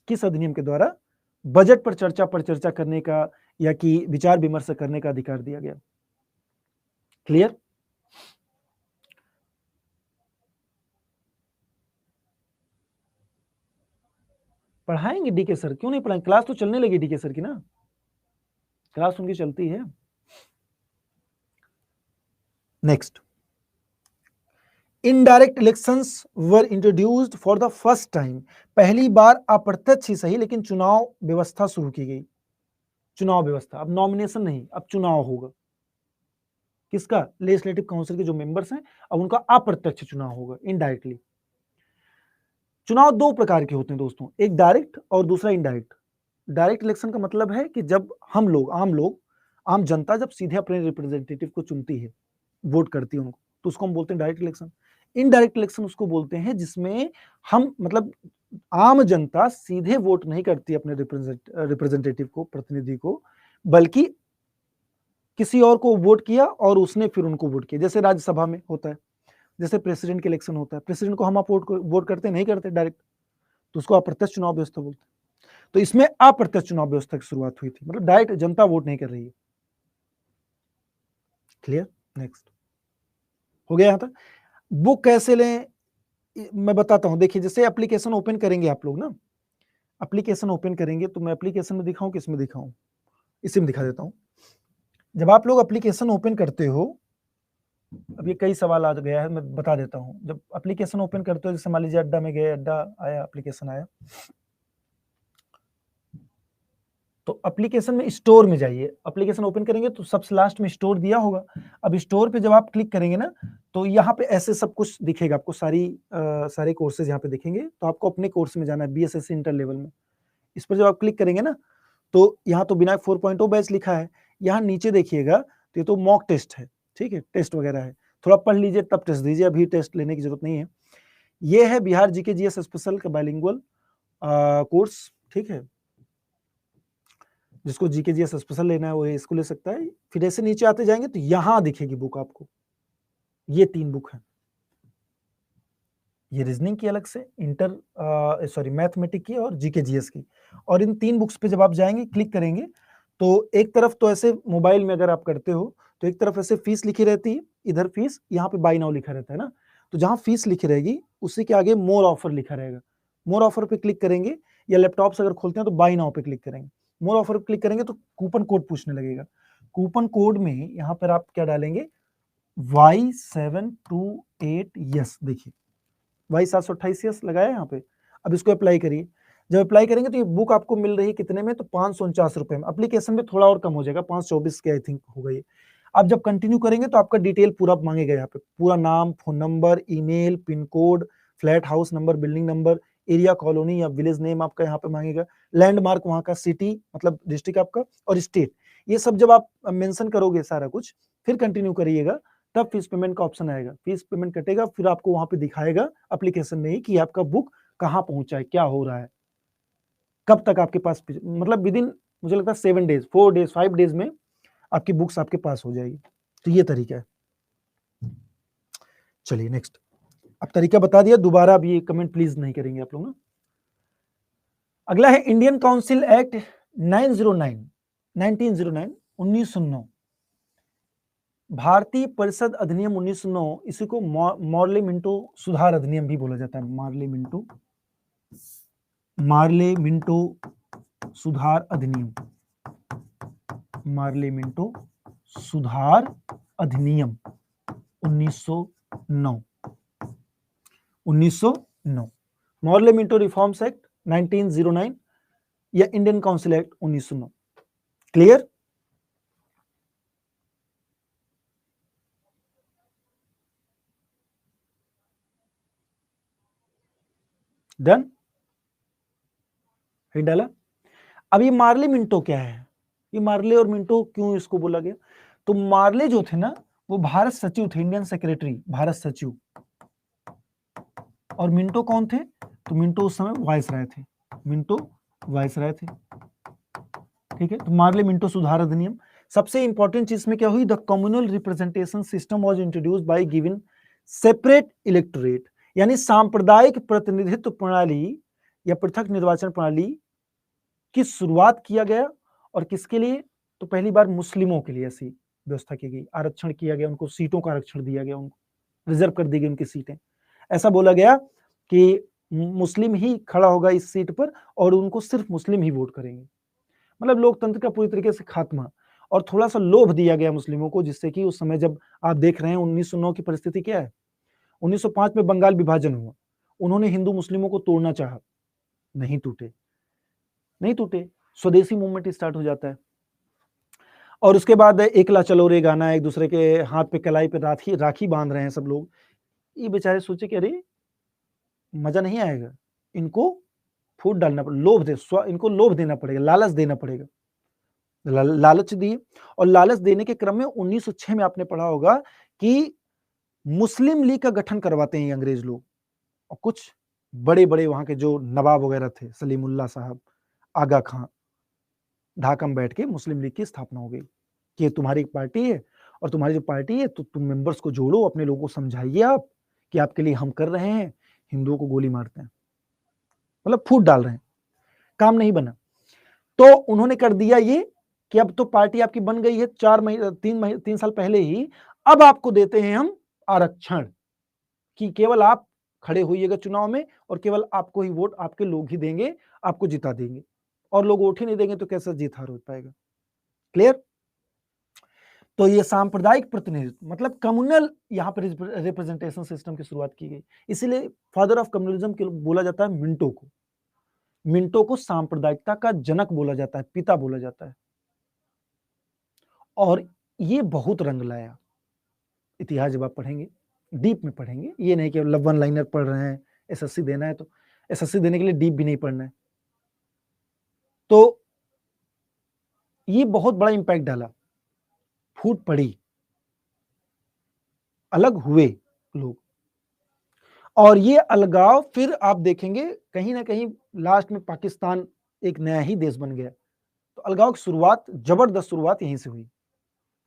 किस अधिनियम के द्वारा बजट पर चर्चा करने का या कि विचार विमर्श करने का अधिकार दिया गया? क्लियर? पढ़ाएंगे डीके सर, क्यों नहीं पढ़ाएंगे? क्लास तो चलने लगी डीके सर की ना, क्लास उनकी चलती है। Next, indirect elections were introduced for the first time, पहली बार अप्रत्यक्ष ही सही लेकिन चुनाव व्यवस्था शुरू की गई। चुनाव व्यवस्था, अब नॉमिनेशन नहीं, अब चुनाव होगा। किसका? लेजिस्लेटिव काउंसिल के जो मेंबर्स हैं, अब उनका अप्रत्यक्ष चुनाव होगा, इनडायरेक्टली। चुनाव दो प्रकार के होते हैं दोस्तों, एक डायरेक्ट और दूसरा इनडायरेक्ट। डायरेक्ट इलेक्शन का मतलब है कि जब हम लोग आम जनता जब सीधे अपने रिप्रेजेंटेटिव को चुनती है, वोट करती है उनको, तो उसको हम बोलते हैं डायरेक्ट इलेक्शन। इनडायरेक्ट इलेक्शन उसको बोलते हैं जिसमें हम मतलब आम जनता सीधे वोट नहीं करती अपने रिप्रेजेंटेटिव को, प्रतिनिधि को, बल्कि किसी और को वोट किया और उसने फिर उनको वोट किया। जैसे राज्यसभा में होता है, जैसे प्रेसिडेंट के इलेक्शन होता है, प्रेसिडेंट को हम आप वोट करते नहीं करते डायरेक्ट, तो उसको अप्रत्यक्ष चुनाव व्यवस्था बोलते हैं। तो इसमें अप्रत्यक्ष चुनाव व्यवस्था की शुरुआत हुई थी, मतलब डायरेक्ट जनता वोट नहीं कर रही है। क्लियर? नेक्स्ट, हो गया यहां तक? बुक कैसे लें मैं बताता हूं। देखिए, जैसे एप्लीकेशन ओपन करेंगे आप लोग ना, एप्लीकेशन ओपन करेंगे तो मैं एप्लीकेशन में दिखाऊं किस में दिखाऊं? इसी में दिखा देता हूं। जब आप लोग एप्लीकेशन ओपन करते हो, अब ये कई सवाल आ गया है, मैं बता देता हूं। जब एप्लीकेशन ओपन करते हो, जैसे मान लीजिए अड्डा में गए, अड्डा आया, एप्लीकेशन आया, तो एप्लीकेशन में स्टोर में जाइए। एप्लीकेशन ओपन करेंगे तो सबसे लास्ट में स्टोर दिया होगा। अब स्टोर पे जब आप क्लिक करेंगे ना, तो यहाँ पे ऐसे सब कुछ दिखेगा आपको, सारे कोर्सेज यहाँ पे दिखेंगे। तो आपको अपने कोर्स में जाना है, बीएसएससी इंटर लेवल में। इस पर जब आप क्लिक करेंगे ना, तो यहाँ तो विनायक 4.0 बैच लिखा है। यहाँ नीचे देखिएगा तो ये तो मॉक टेस्ट है, ठीक है, टेस्ट वगैरह है, थोड़ा पढ़ लीजिए तब टेस्ट दीजिए, अभी टेस्ट लेने की जरूरत नहीं है। ये है बिहार जीके जीएस स्पेशल का बाइलिंगुअल कोर्स, ठीक है। जिसको जीके जीएस स्पेशल लेना है वो इसको ले सकता है। फिर ऐसे नीचे आते जाएंगे तो यहां दिखेगी बुक आपको, ये 3 बुक है। ये रीजनिंग की अलग से, मैथमेटिक की और जीके जीएस की। और इन 3 बुक्स पे जब आप जाएंगे, क्लिक करेंगे, तो एक तरफ तो ऐसे मोबाइल में अगर आप करते हो तो एक तरफ ऐसे फीस लिखी रहती है, इधर फीस, यहाँ पे बाय नाउ लिखा रहता है ना। तो जहां फीस लिखी रहेगी उसी के आगे मोर ऑफर लिखा रहेगा। मोर ऑफर पे क्लिक करेंगे, या लैपटॉप से अगर खोलते हैं तो बाय नाउ पे क्लिक करेंगे। मोर ऑफर पे क्लिक करेंगे तो कूपन कोड पूछने लगेगा। कूपन कोड में यहाँ पर आप क्या डालेंगे? Y728 यस, देखिए Y728 यस लगाया यहाँ पे। अब इसको अप्लाई करिए। जब अप्लाई करेंगे तो ये बुक आपको मिल रही है कितने में? तो 549 रुपए में। एप्लीकेशन में थोड़ा और कम हो जाएगा, 524 के आई थिंक होगा ये। आप जब कंटिन्यू करेंगे तो आपका डिटेल पूरा मांगेगा यहाँ पे, पूरा नाम, phone number, email, pin code, flat house number, building number, area, colony या विलेज नेम आपका यहाँ पे मांगेगा, लैंडमार्क वहाँ का, सिटी मतलब डिस्ट्रिक्ट आपका, और स्टेट। ये सब जब आप मेंशन करोगे सारा कुछ, फिर कंटिन्यू करिएगा, तब फीस पेमेंट का ऑप्शन आएगा। फीस पेमेंट कटेगा, फिर आपको वहां पे दिखाएगा एप्लीकेशन में ही कि आपका बुक कहाँ पहुंचा है, क्या हो रहा है, कब तक आपके पास, मतलब विद इन मुझे लगता है 7 डेज, 4 डेज, 5 डेज में आपकी बुक्स आपके पास हो जाएगी। तो ये तरीका है। चलिए नेक्स्ट, अब तरीका बता दिया, दोबारा अब ये कमेंट प्लीज नहीं करेंगे आप लोग ना। अगला है इंडियन काउंसिल एक्ट 1909, भारतीय परिषद अधिनियम 1909, इसी को मॉर्ले मिंटो सुधार अधिनियम भी बोला जाता है। मार्ले मिंटो सुधार अधिनियम, मार्ले मिंटो सुधार अधिनियम 1909। मॉर्ले मिंटो रिफॉर्म्स एक्ट 1909 या Indian council act 1909। Clear? Done? डाला। अब ये मार्ले मिंटो क्या है? ये मार्ले और मिंटो क्यों इसको बोला गया? तो मार्ले जो थे ना, वो भारत सचिव थे, इंडियन सेक्रेटरी, भारत सचिव। और मिंटो कौन थे? तो मिंटो उस समय वायसराय थे, मिंटो वायसराय थे। ठीक है, तो मार्ले मिंटो सुधार अधिनियम। सबसे इंपॉर्टेंट चीज में क्या हुई? The communal representation system was introduced by given separate electorate, यानी सांप्रदायिक प्रतिनिधित्व प्रणाली या पृथक निर्वाचन प्रणाली की शुरुआत किया गया। और किसके लिए? तो पहली बार मुस्लिमों के लिए ऐसी व्यवस्था की गई, आरक्षण किया गया, उनको सीटों का आरक्षण दिया गया, उनको रिजर्व कर दी गई उनकी सीटें। ऐसा बोला गया कि मुस्लिम ही खड़ा होगा इस सीट पर और उनको सिर्फ मुस्लिम ही वोट करेंगे। मतलब लोकतंत्र का पूरी तरीके से खात्मा। और थोड़ा सा लोभ दिया गया मुस्लिमों को, जिससे कि उस समय जब आप देख रहे हैं 1909 की परिस्थिति क्या है, 1905 में बंगाल विभाजन हुआ, उन्होंने हिंदू मुस्लिमों को तोड़ना चाहा, नहीं टूटे, नहीं टूटे, स्वदेशी मूवमेंट स्टार्ट हो जाता है। और उसके बाद एकला चलो रे गाना, एक दूसरे के हाथ पे कलाई पे राखी बांध रहे हैं सब लोग। ये बेचारे सोचे कि अरे मजा नहीं आएगा, इनको फूट डालना पड़ेगा, इनको लोभ देना पड़ेगा, लालच देना पड़ेगा। लालच दिए, और लालच देने के क्रम में 1906 में आपने पढ़ा होगा कि मुस्लिम लीग का गठन करवाते हैं अंग्रेज लोग, और कुछ बड़े बड़े वहां के जो नवाब वगैरह थे, सलीमुल्लाह साहब, आगा खां, ढाका में बैठ के मुस्लिम लीग की स्थापना हो गई कि तुम्हारी पार्टी है, और तुम्हारी जो पार्टी है तो तुम मेंबर्स को जोड़ो, अपने लोगों को समझाइए आप कि आपके लिए हम कर रहे हैं, हिंदुओं को गोली मारते हैं, मतलब फूट डाल रहे हैं, काम नहीं बना। तो उन्होंने कर दिया ये कि अब तो पार्टी आपकी बन गई है, 3 साल पहले ही, अब आपको देते हैं हम आरक्षण, कि केवल आप खड़े होइएगा चुनाव में और केवल आपको ही वोट आपके लोग ही देंगे, आपको जिता देंगे, और लोग वोट ही नहीं देंगे तो कैसे जीत हार हो पाएगा। क्लियर? तो ये सांप्रदायिक प्रतिनिधित्व मतलब कम्युनल यहाँ पर रिप्रेजेंटेशन सिस्टम की शुरुआत की गई। इसीलिए फादर ऑफ कम्युनलिज्म बोला जाता है मिंटो को। मिंटो को सांप्रदायिकता का जनक बोला जाता है, पिता बोला जाता है। और ये बहुत रंग लाया। इतिहास जब आप पढ़ेंगे, डीप में पढ़ेंगे, ये नहीं कि वन लाइनर पढ़ रहे हैं, एसएससी देना है तो एसएससी देने के लिए डीप भी नहीं पढ़ना है। तो ये बहुत बड़ा इंपैक्ट डाला, फूट पड़ी, अलग हुए लोग। और ये अलगाव फिर आप देखेंगे कहीं ना कहीं लास्ट में पाकिस्तान एक नया ही देश बन गया। तो अलगाव की शुरुआत, जबरदस्त शुरुआत यहीं से हुई।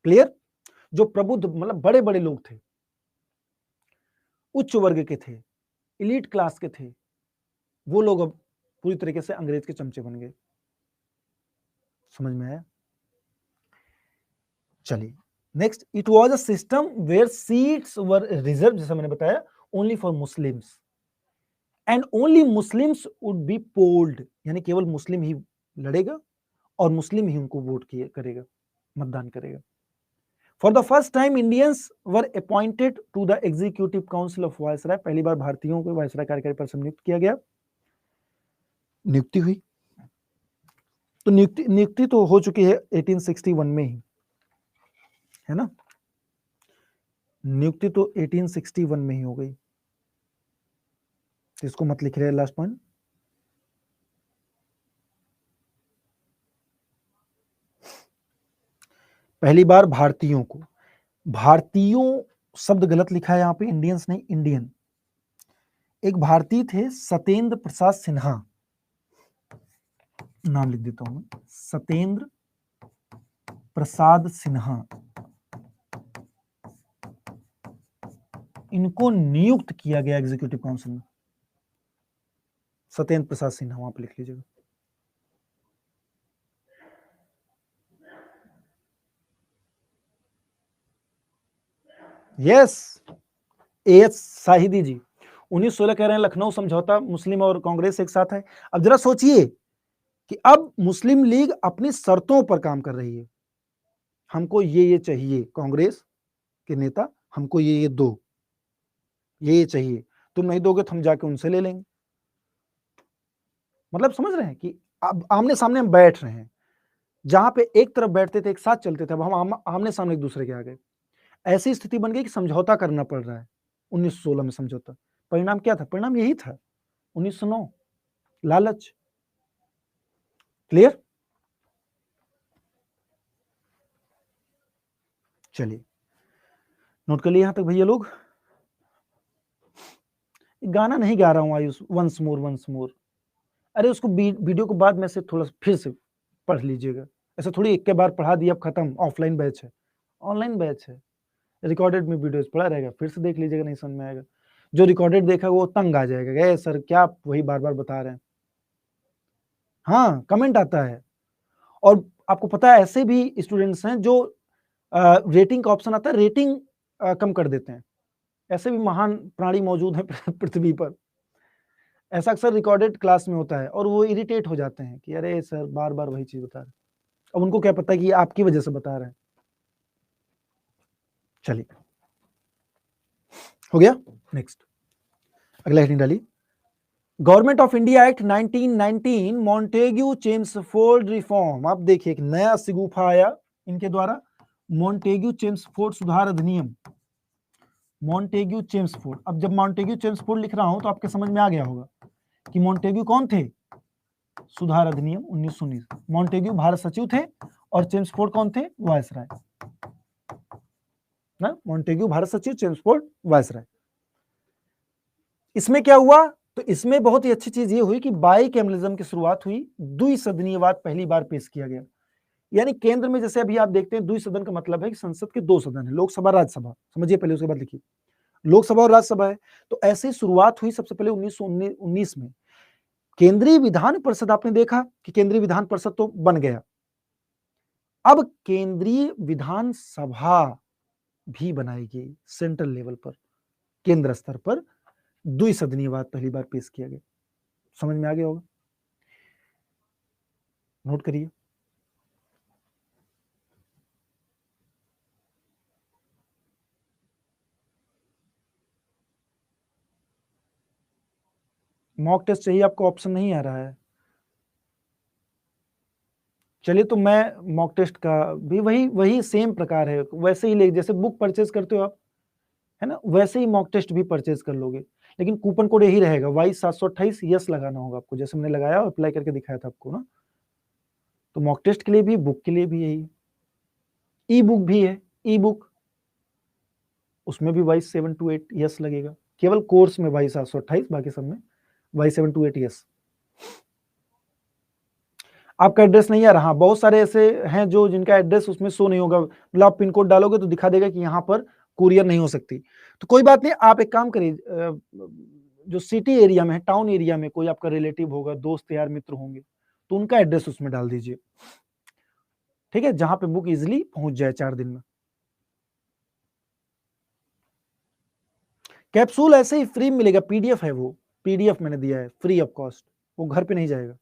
क्लियर? जो प्रबुद्ध मतलब बड़े बड़े लोग थे, उच्च वर्ग के थे, इलीट क्लास के थे, वो लोग अब पूरी तरीके से अंग्रेज के चमचे बन गए। समझ में आया? चलिए next, it was a system where seats were reserve, जैसा मैंने बताया, only for Muslims and only Muslims would be polled, यानी केवल मुस्लिम ही लड़ेगा और मुस्लिम ही उनको वोट करेगा, मतदान करेगा। For the first time Indians were appointed to the executive council of viceroy, पहली बार भारतीयों को वायसराय कार्यकारी परिषद नियुक्त किया गया, नियुक्ति हुई। तो नियुक्ति तो हो चुकी है 1861 में ही, है ना, नियुक्ति तो 1861 में ही हो गई। इसको मत लिख रहे लास्ट पॉइंट। पहली बार भारतीयों को, भारतीयों शब्द गलत लिखा है यहां पे, इंडियंस नहीं, इंडियन। एक भारतीय थे सत्येंद्र प्रसाद सिन्हा, नाम लिख देता हूं मैं, सत्येंद्र प्रसाद सिन्हा, इनको नियुक्त किया गया एग्जीक्यूटिव काउंसिल में। सत्येंद्र प्रसाद सिन्हा वहां पर लिख लीजिएगा। यस, एएच शाहिदी जी 1916 कह रहे हैं लखनऊ समझौता मुस्लिम और कांग्रेस एक साथ है। अब जरा सोचिए कि अब मुस्लिम लीग अपनी शर्तों पर काम कर रही है, हमको ये चाहिए, कांग्रेस के नेता हमको ये दो, ये चाहिए, तुम नहीं दोगे तो हम जाके उनसे ले लेंगे। मतलब समझ रहे हैं कि अब आमने सामने हम बैठ रहे हैं, जहां पे एक तरफ बैठते थे एक साथ चलते थे, अब हम आमने सामने एक दूसरे के आ गए। ऐसी स्थिति बन गई कि समझौता करना पड़ रहा है। 1916 में समझौता, परिणाम क्या था? परिणाम यही था, 1909, लालच। क्लियर? चलिए नोट कर लिए यहां तक भैया लोग। गाना नहीं गा रहा हूँ आयुष, वंस मोर। अरे उसको वीडियो को बाद में से थोड़ा फिर से पढ़ लीजिएगा, ऐसा थोड़ी एक के बार पढ़ा दिया अब खत्म। ऑफलाइन बैच है, ऑनलाइन बैच है, रिकॉर्डेड में वीडियोस पड़ा रहेगा, फिर से देख लीजिएगा, नहीं समझ में आएगा। जो रिकॉर्डेड देखा वो तंग आ जाएगा, ए सर क्या आप वही बार बार बता रहे हैं। हाँ कमेंट आता है, और आपको पता है ऐसे भी स्टूडेंट्स हैं जो रेटिंग का ऑप्शन आता है, रेटिंग कम कर देते हैं। ऐसे भी महान प्राणी मौजूद हैं पृथ्वी पर। ऐसा अक्सर रिकॉर्डेड क्लास में होता है, और वो इरिटेट हो जाते हैं कि अरे सर बार बार वही चीज बता रहे हैं। अब उनको क्या पता है कि ये आपकी वजह से बता रहे हैं। चलिए हो गया। नेक्स्ट अगला हेडिंग डालिए। Government of India act 1919 Montagu Chelmsford reform. अब देखिए एक नया सिगूफा आया इनके द्वारा, मॉन्टेग्यू चेम्सफोर्ड सुधार अधिनियम। मॉन्टेग्यू चेम्सफोर्ड, अब जब मॉन्टेग्यू चेम्सफोर्ड लिख रहा हूं तो आपके समझ में आ गया होगा कि मॉन्टेग्यू कौन थे। सुधार अधिनियम 1919। मॉन्टेग्यू भारत सचिव थे और चेम्सफोर्ड कौन थे, वायसराय ना। मॉन्टेग्यू भारत सचिव, चेम्सफोर्ड वायसराय। इसमें क्या हुआ, तो इसमें बहुत ही अच्छी चीज ये हुई कि बाइकैमलिज्म की शुरुआत हुई। द्विसदनीयवाद पहली बार पेश किया गया, यानी केंद्र में जैसे अभी आप देखते हैं द्विसदन का मतलब है कि संसद के दो सदन है, लोकसभा राज्यसभा, समझिए पहले उसके बाद लिखिए, लोकसभा और राज्यसभा है। तो ऐसी शुरुआत हुई सबसे पहले 1919 में। केंद्रीय विधान परिषद, आपने देखा कि केंद्रीय विधान परिषद तो बन गया, अब केंद्रीय विधान सभा भी बनाई गई सेंट्रल लेवल पर, केंद्र स्तर पर। द्विसदनीयवाद पहली बार पेश किया गया, समझ में आ गया होगा, नोट करिए। मॉक टेस्ट चाहिए आपको, ऑप्शन नहीं आ रहा है। चलिए तो मैं मॉक टेस्ट का भी वही सेम प्रकार है, वैसे ही ले, जैसे बुक परचेज करते हो आप, है ना, वैसे ही मॉक टेस्ट भी परचेज कर लोगे। लेकिन कूपन कोड यही रहेगा, Y728 यस लगाना होगा आपको, जैसे मैंने लगाया और अप्लाई करके दिखाया था आपको ना। तो मॉक टेस्ट के लिए भी, बुक के लिए भी यही। ई बुक भी है, ई बुक, उसमें भी Y728 यस लगेगा, केवल कोर्स में Y728, बाकी सब में Y728 यस। आपका एड्रेस नहीं आ रहा, बहुत सारे ऐसे हैं जो जिनका एड्रेस उसमें शो नहीं होगा, मतलब आप पिन कोड डालोगे तो दिखा देगा कि यहाँ पर कुरियर नहीं हो सकती। तो कोई बात नहीं, आप एक काम करिए, जो सिटी एरिया में है, टाउन एरिया में कोई आपका रिलेटिव होगा, दोस्त यार मित्र होंगे, तो उनका एड्रेस उसमें डाल दीजिए, ठीक है, जहां पे बुक इजिली पहुंच जाए 4 दिन में। कैप्सूल ऐसे ही फ्री मिलेगा, पीडीएफ है वो, पीडीएफ मैंने दिया है फ्री ऑफ कॉस्ट, वो घर पे नहीं जाएगा,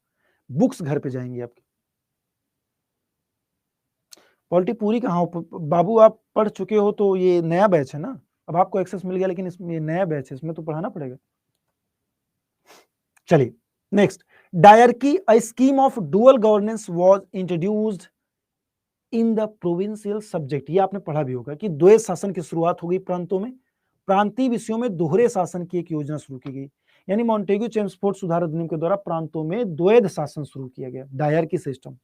बुक्स घर पे जाएंगी आपकी। पॉलिटी पूरी कहाँ हो बाबू, आप पढ़ चुके हो, तो ये नया बैच है ना, अब आपको एक्सेस मिल गया, लेकिन इसमें ये नया बैच है, इसमें तो पढ़ाना पड़ेगा। चलिए next, dyarchy a scheme of dual governance was introduced in the provincial subject. ये आपने पढ़ा भी होगा कि द्वैध शासन की शुरुआत हो गई प्रांतों में, प्रांतीय विषयों में दोहरे शासन की एक योजना शुरू की गई, यानी मॉन्टेग्यू चेम्सफोर्ड सुधार अधिनियम के द्वारा प्रांतों में द्वैध शासन शुरू किया गया, डायरकी सिस्टम।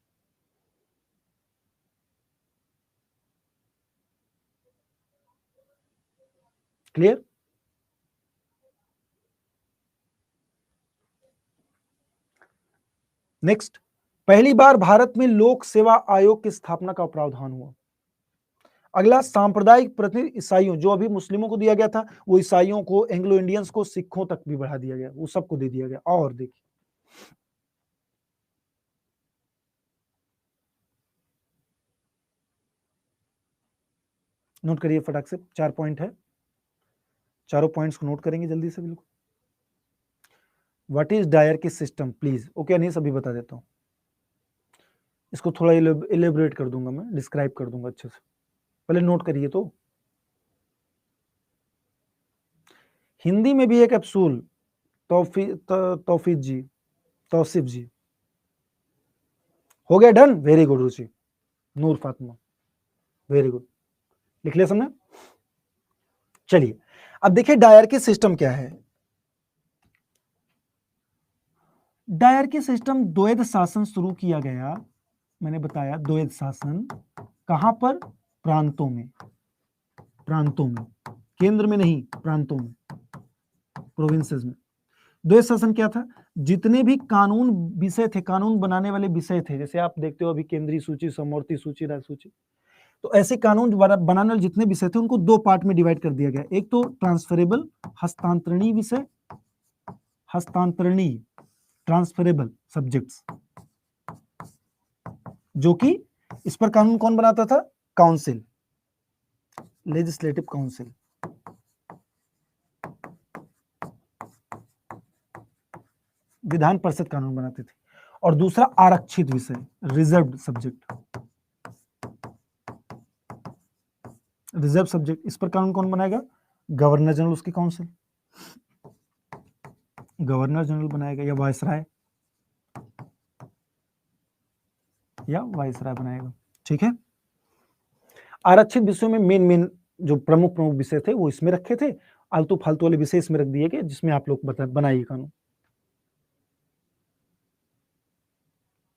क्लियर। नेक्स्ट, पहली बार भारत में लोक सेवा आयोग की स्थापना का प्रावधान हुआ। अगला, सांप्रदायिक प्रतिनिधि ईसाइयों, जो अभी मुस्लिमों को दिया गया था, वो ईसाइयों को, एंग्लो इंडियंस को, सिखों तक भी बढ़ा दिया गया, वो सबको दे दिया गया। और देखिए नोट करिए फटाक से, 4 पॉइंट है, चारों पॉइंट्स को नोट करेंगे जल्दी से बिल्कुल। What is dyarchy system, please. Okay नहीं, सभी बता देता हूँ, इसको थोड़ा इलेबोरेट कर दूंगा, मैं डिस्क्राइब कर दूंगा अच्छे से, पहले नोट करिए। तो हिंदी में भी एक कैप्सूल, तौफीक जी, तौसीफ जी, हो गया डन, वेरी गुड रुचि, नूर फातिमा, वेरी गुड, लिख लिया सबने। चलिए अब देखिए डायरकी सिस्टम क्या है। डायरकी सिस्टम, द्वैध शासन शुरू किया गया, मैंने बताया द्वैध शासन, कहां पर, प्रांतों में, प्रांतों में, केंद्र में नहीं, प्रांतों में। प्रोविंसेस में। द्वैध शासन क्या था? जितने भी कानून विषय थे, कानून बनाने वाले विषय थे, जैसे आप देखते हो अभी केंद्रीय सूची, समवर्ती सूची, राज्य सूची, तो ऐसे कानून बनाने वाले जितने विषय थे उनको दो पार्ट में डिवाइड कर दिया गया। एक तो ट्रांसफरेबल, हस्तांतरणीय विषय, हस्तांतरणीय, ट्रांसफरेबल सब्जेक्ट्स, जो कि इस पर कानून कौन बनाता था? Council, legislative council. Vidhan Parishad कानून बनाते थे। और दूसरा आरक्षित विषय, रिजर्व्ड सब्जेक्ट, रिजर्व सब्जेक्ट, इस पर कानून कौन बनाएगा? गवर्नर जनरल, उसकी काउंसिल, गवर्नर जनरल बनाएगा या वायसराय, या वायसराय बनाएगा। ठीक है, आरक्षित विषयों में मेन जो प्रमुख विषय थे वो इसमें रखे थे, आलतू फालतू वाले विषय इसमें रख दिए गए, जिसमें आप लोग बनाइए कानून।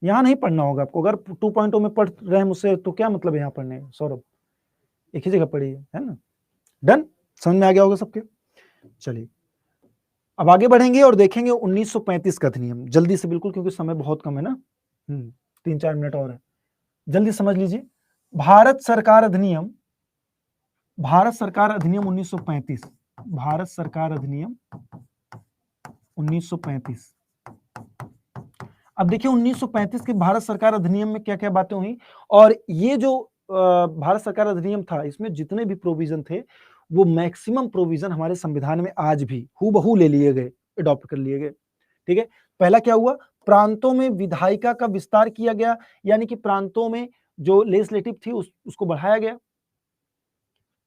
यहां नहीं पढ़ना होगा आपको, अगर 2.0 में पढ़ रहे हैं मुझसे तो क्या मतलब है यहाँ पढ़ने का? सौरभ, एक ही जगह पढ़िए, है ना? डन, समझ में आ गया होगा सबके। चलिए अब आगे बढ़ेंगे और देखेंगे 1935 का अधिनियम, जल्दी से बिल्कुल, क्योंकि समय बहुत कम है ना, 3-4 मिनट और है, जल्दी समझ लीजिए। भारत सरकार अधिनियम, भारत सरकार अधिनियम 1935, भारत सरकार अधिनियम 1935। अब देखिए 1935 के भारत सरकार अधिनियम में क्या क्या बातें हुई, और ये जो भारत सरकार अधिनियम था, इसमें जितने भी प्रोविजन थे वो मैक्सिमम प्रोविजन हमारे संविधान में आज भी हूबहू ले लिए गए, अडॉप्ट कर लिए गए। ठीक है, पहला क्या हुआ? प्रांतों में विधायिका का विस्तार किया गया, यानी कि प्रांतों में जो लेजिस्लेटिव थी उसको बढ़ाया गया।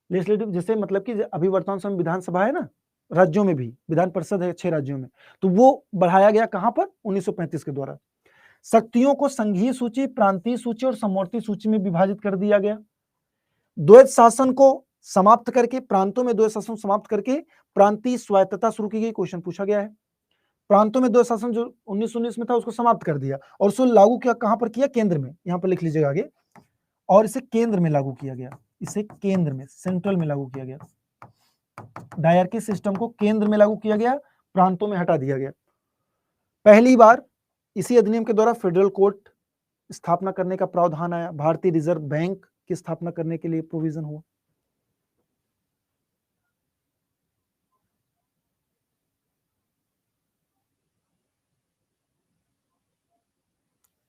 लेजिस्लेटिव जैसे मतलब कि अभी वर्तमान समय विधानसभा है ना, राज्यों में भी विधान परिषद है 6 राज्यों में, तो वो बढ़ाया गया कहां पर? 1935 के द्वारा। शक्तियों को संघीय सूची, प्रांतीय सूची और समवर्ती सूची में विभाजित कर दिया गया। द्वैध शासन को समाप्त करके, प्रांतों में द्वैध शासन समाप्त करके प्रांतीय स्वायत्तता शुरू की गई। क्वेश्चन पूछा गया है, प्रांतों में द्वैध शासन जो 1919 में था उसको समाप्त कर दिया, और उसको लागू किया कहां पर किया? केंद्र में, यहां पर लिख लीजिएगा आगे, और इसे केंद्र में लागू किया गया, इसे केंद्र में, सेंट्रल में लागू किया गया। डायरकी सिस्टम को केंद्र में लागू किया गया, प्रांतों में हटा दिया गया। पहली बार इसी अधिनियम के द्वारा फेडरल कोर्ट स्थापना करने का प्रावधान आया, भारतीय रिजर्व बैंक की स्थापना करने के लिए प्रोविजन हुआ।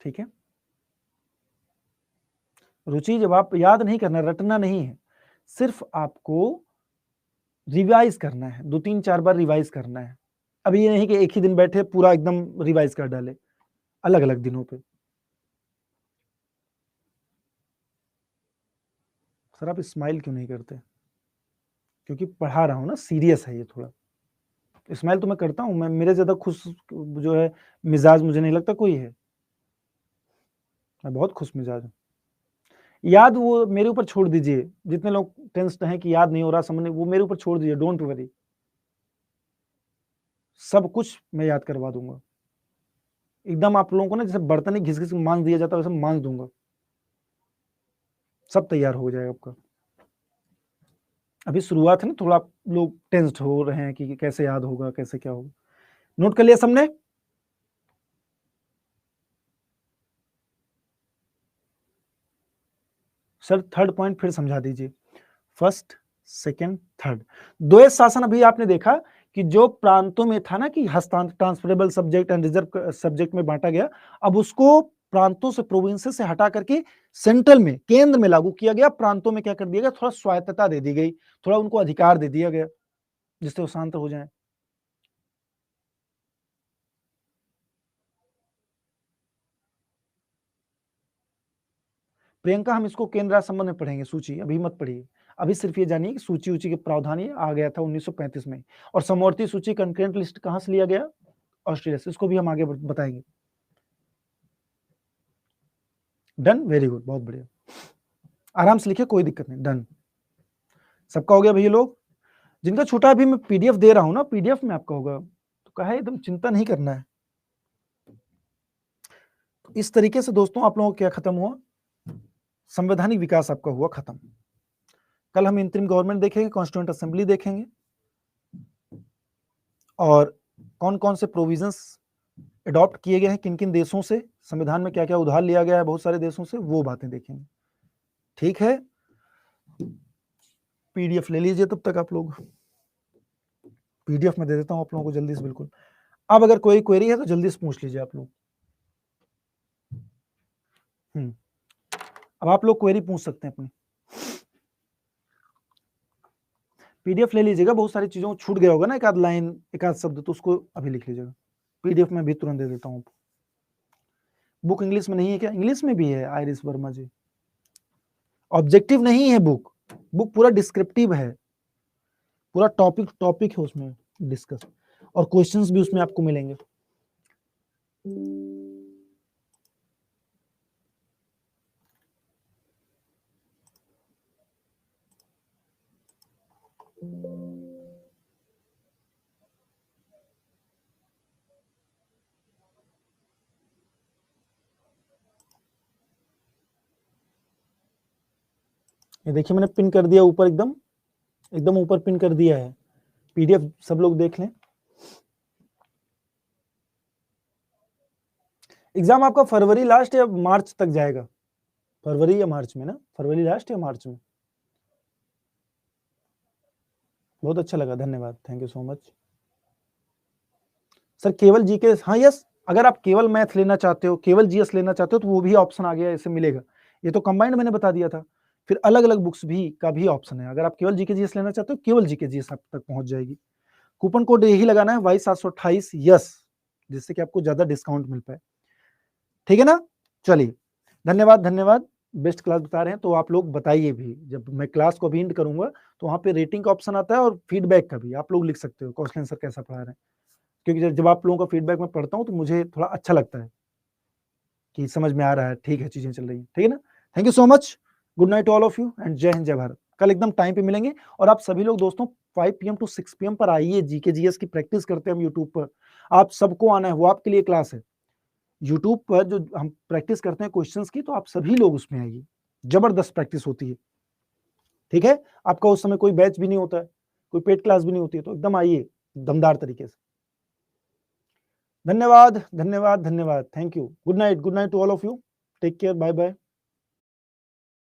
ठीक है, रुचि, जब आप याद नहीं करना, रटना नहीं है, सिर्फ आपको रिवाइज करना है, 2-3-4 बार रिवाइज करना है। अभी ये नहीं कि एक ही दिन बैठे पूरा एकदम रिवाइज कर डाले, अलग अलग दिनों पे। सर आप स्माइल क्यों नहीं करते? क्योंकि पढ़ा रहा हूं ना, सीरियस है ये थोड़ा। स्माइल तो मैं करता हूं, मैं मेरे ज्यादा खुश जो है मिजाज मुझे नहीं लगता कोई है, मैं बहुत खुश मिजाज हूं। याद वो मेरे ऊपर छोड़ दीजिए, जितने लोग टेंस्ड हैं कि याद नहीं हो रहा समझने, वो मेरे ऊपर छोड़ दीजिए, डोंट वरी, सब कुछ मैं याद करवा दूंगा। एकदम आप लोगों को ना जैसे बर्तन घिस घिस मांज दिया जाता है वैसे मांज दूंगा, सब तैयार हो जाएगा आपका। अभी शुरुआत है ना, थोड़ा आप लोग टेंस्ड हो रहे हैं कि कैसे याद होगा, कैसे क्या होगा। नोट कर लिया सबने? सर थर्ड पॉइंट फिर समझा दीजिए, फर्स्ट, सेकंड, थर्ड। द्वैध शासन अभी आपने देखा कि जो प्रांतों में था ना कि हस्तांतर, transferable subject and reserve subject में बांटा गया, अब उसको प्रांतों से, प्रोविंसेस से हटा करके सेंट्रल में, केंद्र में लागू किया गया। प्रांतों में क्या कर दिया गया? थोड़ा स्वायत्तता दे दी गई, थोड़ा उनको अधिकार दे दिया गया, जिससे वो शांत हो जाए। प्रियंका, हम इसको केंद्र राज्य संबंध में पढ़ेंगे, सूची अभी मत पढ़िए, अभी सिर्फ ये जानिए कि सूची के प्रावधान ये आ गया था 1935 में, और समवर्ती सूची कंकरेंट लिस्ट कहां से लिया गया? ऑस्ट्रेलिया से। इसको भी हम आगे बताएंगे। डन, वेरी गुड, बहुत बढ़िया, आराम से लिखिए, कोई दिक्कत नहीं। डन, सबका हो गया भैया लोग? जिनका छोटा अभी मैं पीडीएफ दे रहा हूं ना, पीडीएफ में आपका होगा, तो कहा है एकदम चिंता नहीं करना है। इस तरीके से दोस्तों आप लोगों को क्या खत्म हुआ? संवैधानिक विकास आपका हुआ खत्म। कल हम इंतरिम गवर्नमेंट देखेंगे, कॉन्स्टिट्यूएंट असेंबली देखेंगे, और कौन कौन से प्रोविजंस अडॉप्ट किए गए हैं किन किन देशों से, संविधान में क्या क्या उधार लिया गया है बहुत सारे देशों से, वो बातें देखेंगे। ठीक है, पीडीएफ ले लीजिए तब तक आप लोग, पीडीएफ में दे देता हूं आप लोगों को जल्दी से बिल्कुल। अब अगर कोई क्वेरी है तो जल्दी से पूछ लीजिए आप लोग। अब आप लोग क्वेरी पूछ सकते हैं अपनी, पीडीएफ ले लीजिएगा, बहुत सारी चीजों को छूट गया होगा ना, एक आध लाइन एक आध शब्द, तो उसको अभी लिख लीजिएगा। पीडीएफ में भी तुरंत दे देता हूँ। बुक इंग्लिश में नहीं है क्या? इंग्लिश में भी है आइरिस वर्मा जी। ऑब्जेक्टिव नहीं है बुक, बुक पूरा डिस्क्रिप्टिव है, पूरा टॉपिक है उसमें डिस्कस, और क्वेश्चंस भी उसमें आपको मिलेंगे। ये देखिए मैंने पिन कर दिया ऊपर, एकदम ऊपर पिन कर दिया है, पीडीएफ सब लोग देख लें। एग्जाम आपका फरवरी लास्ट या मार्च तक जाएगा, फरवरी या मार्च में ना, फरवरी लास्ट या मार्च में। बहुत अच्छा लगा, धन्यवाद, thank you so much sir. केवल जीके, हाँ यस, अगर आप केवल मैथ लेना चाहते हो, केवल जीएस लेना चाहते हो तो वो भी ऑप्शन आ गया, ऐसे मिलेगा। ये तो कंबाइंड मैंने बता दिया था, फिर अलग अलग बुक्स भी का भी ऑप्शन है। अगर आप केवल जीके जीएस लेना चाहते हो, केवल जीके जीएस आप तक पहुंच जाएगी। कूपन कोड यही लगाना है Y728 यस, जिससे कि आपको ज्यादा डिस्काउंट मिल पाए। ठीक है ना, चलिए धन्यवाद धन्यवाद। बेस्ट क्लास बता रहे हैं तो आप लोग बताइए भी, जब मैं क्लास को अभी एंड करूंगा तो वहां पे रेटिंग का ऑप्शन आता है और फीडबैक का भी, आप लोग लिख सकते हो क्वेश्चन आंसर कैसा पढ़ा रहे हैं, क्योंकि जब आप लोगों का फीडबैक मैं पढ़ता हूँ तो मुझे थोड़ा अच्छा लगता है कि समझ में आ रहा है, ठीक है, चीजें चल रही है। ठीक है ना, thank you so much, good night all of you and जय हिंद जय भारत। कल एकदम टाइम पे मिलेंगे, और आप सभी लोग दोस्तों 5 PM to 6 PM पर आइए, जीके जीएस की प्रैक्टिस करते हैं हम यूट्यूब पर, आप सबको आना है, वो आपके लिए क्लास है यूट्यूब पर जो हम प्रैक्टिस करते हैं क्वेश्चंस की, तो आप सभी लोग उसमें आइए, जबरदस्त प्रैक्टिस होती है। ठीक है, आपका उस समय कोई बैच भी नहीं होता है, कोई पेड क्लास भी नहीं होती है, तो एकदम आइए दमदार तरीके से। धन्यवाद धन्यवाद धन्यवाद, thank you, good night to all of you, take care, bye bye.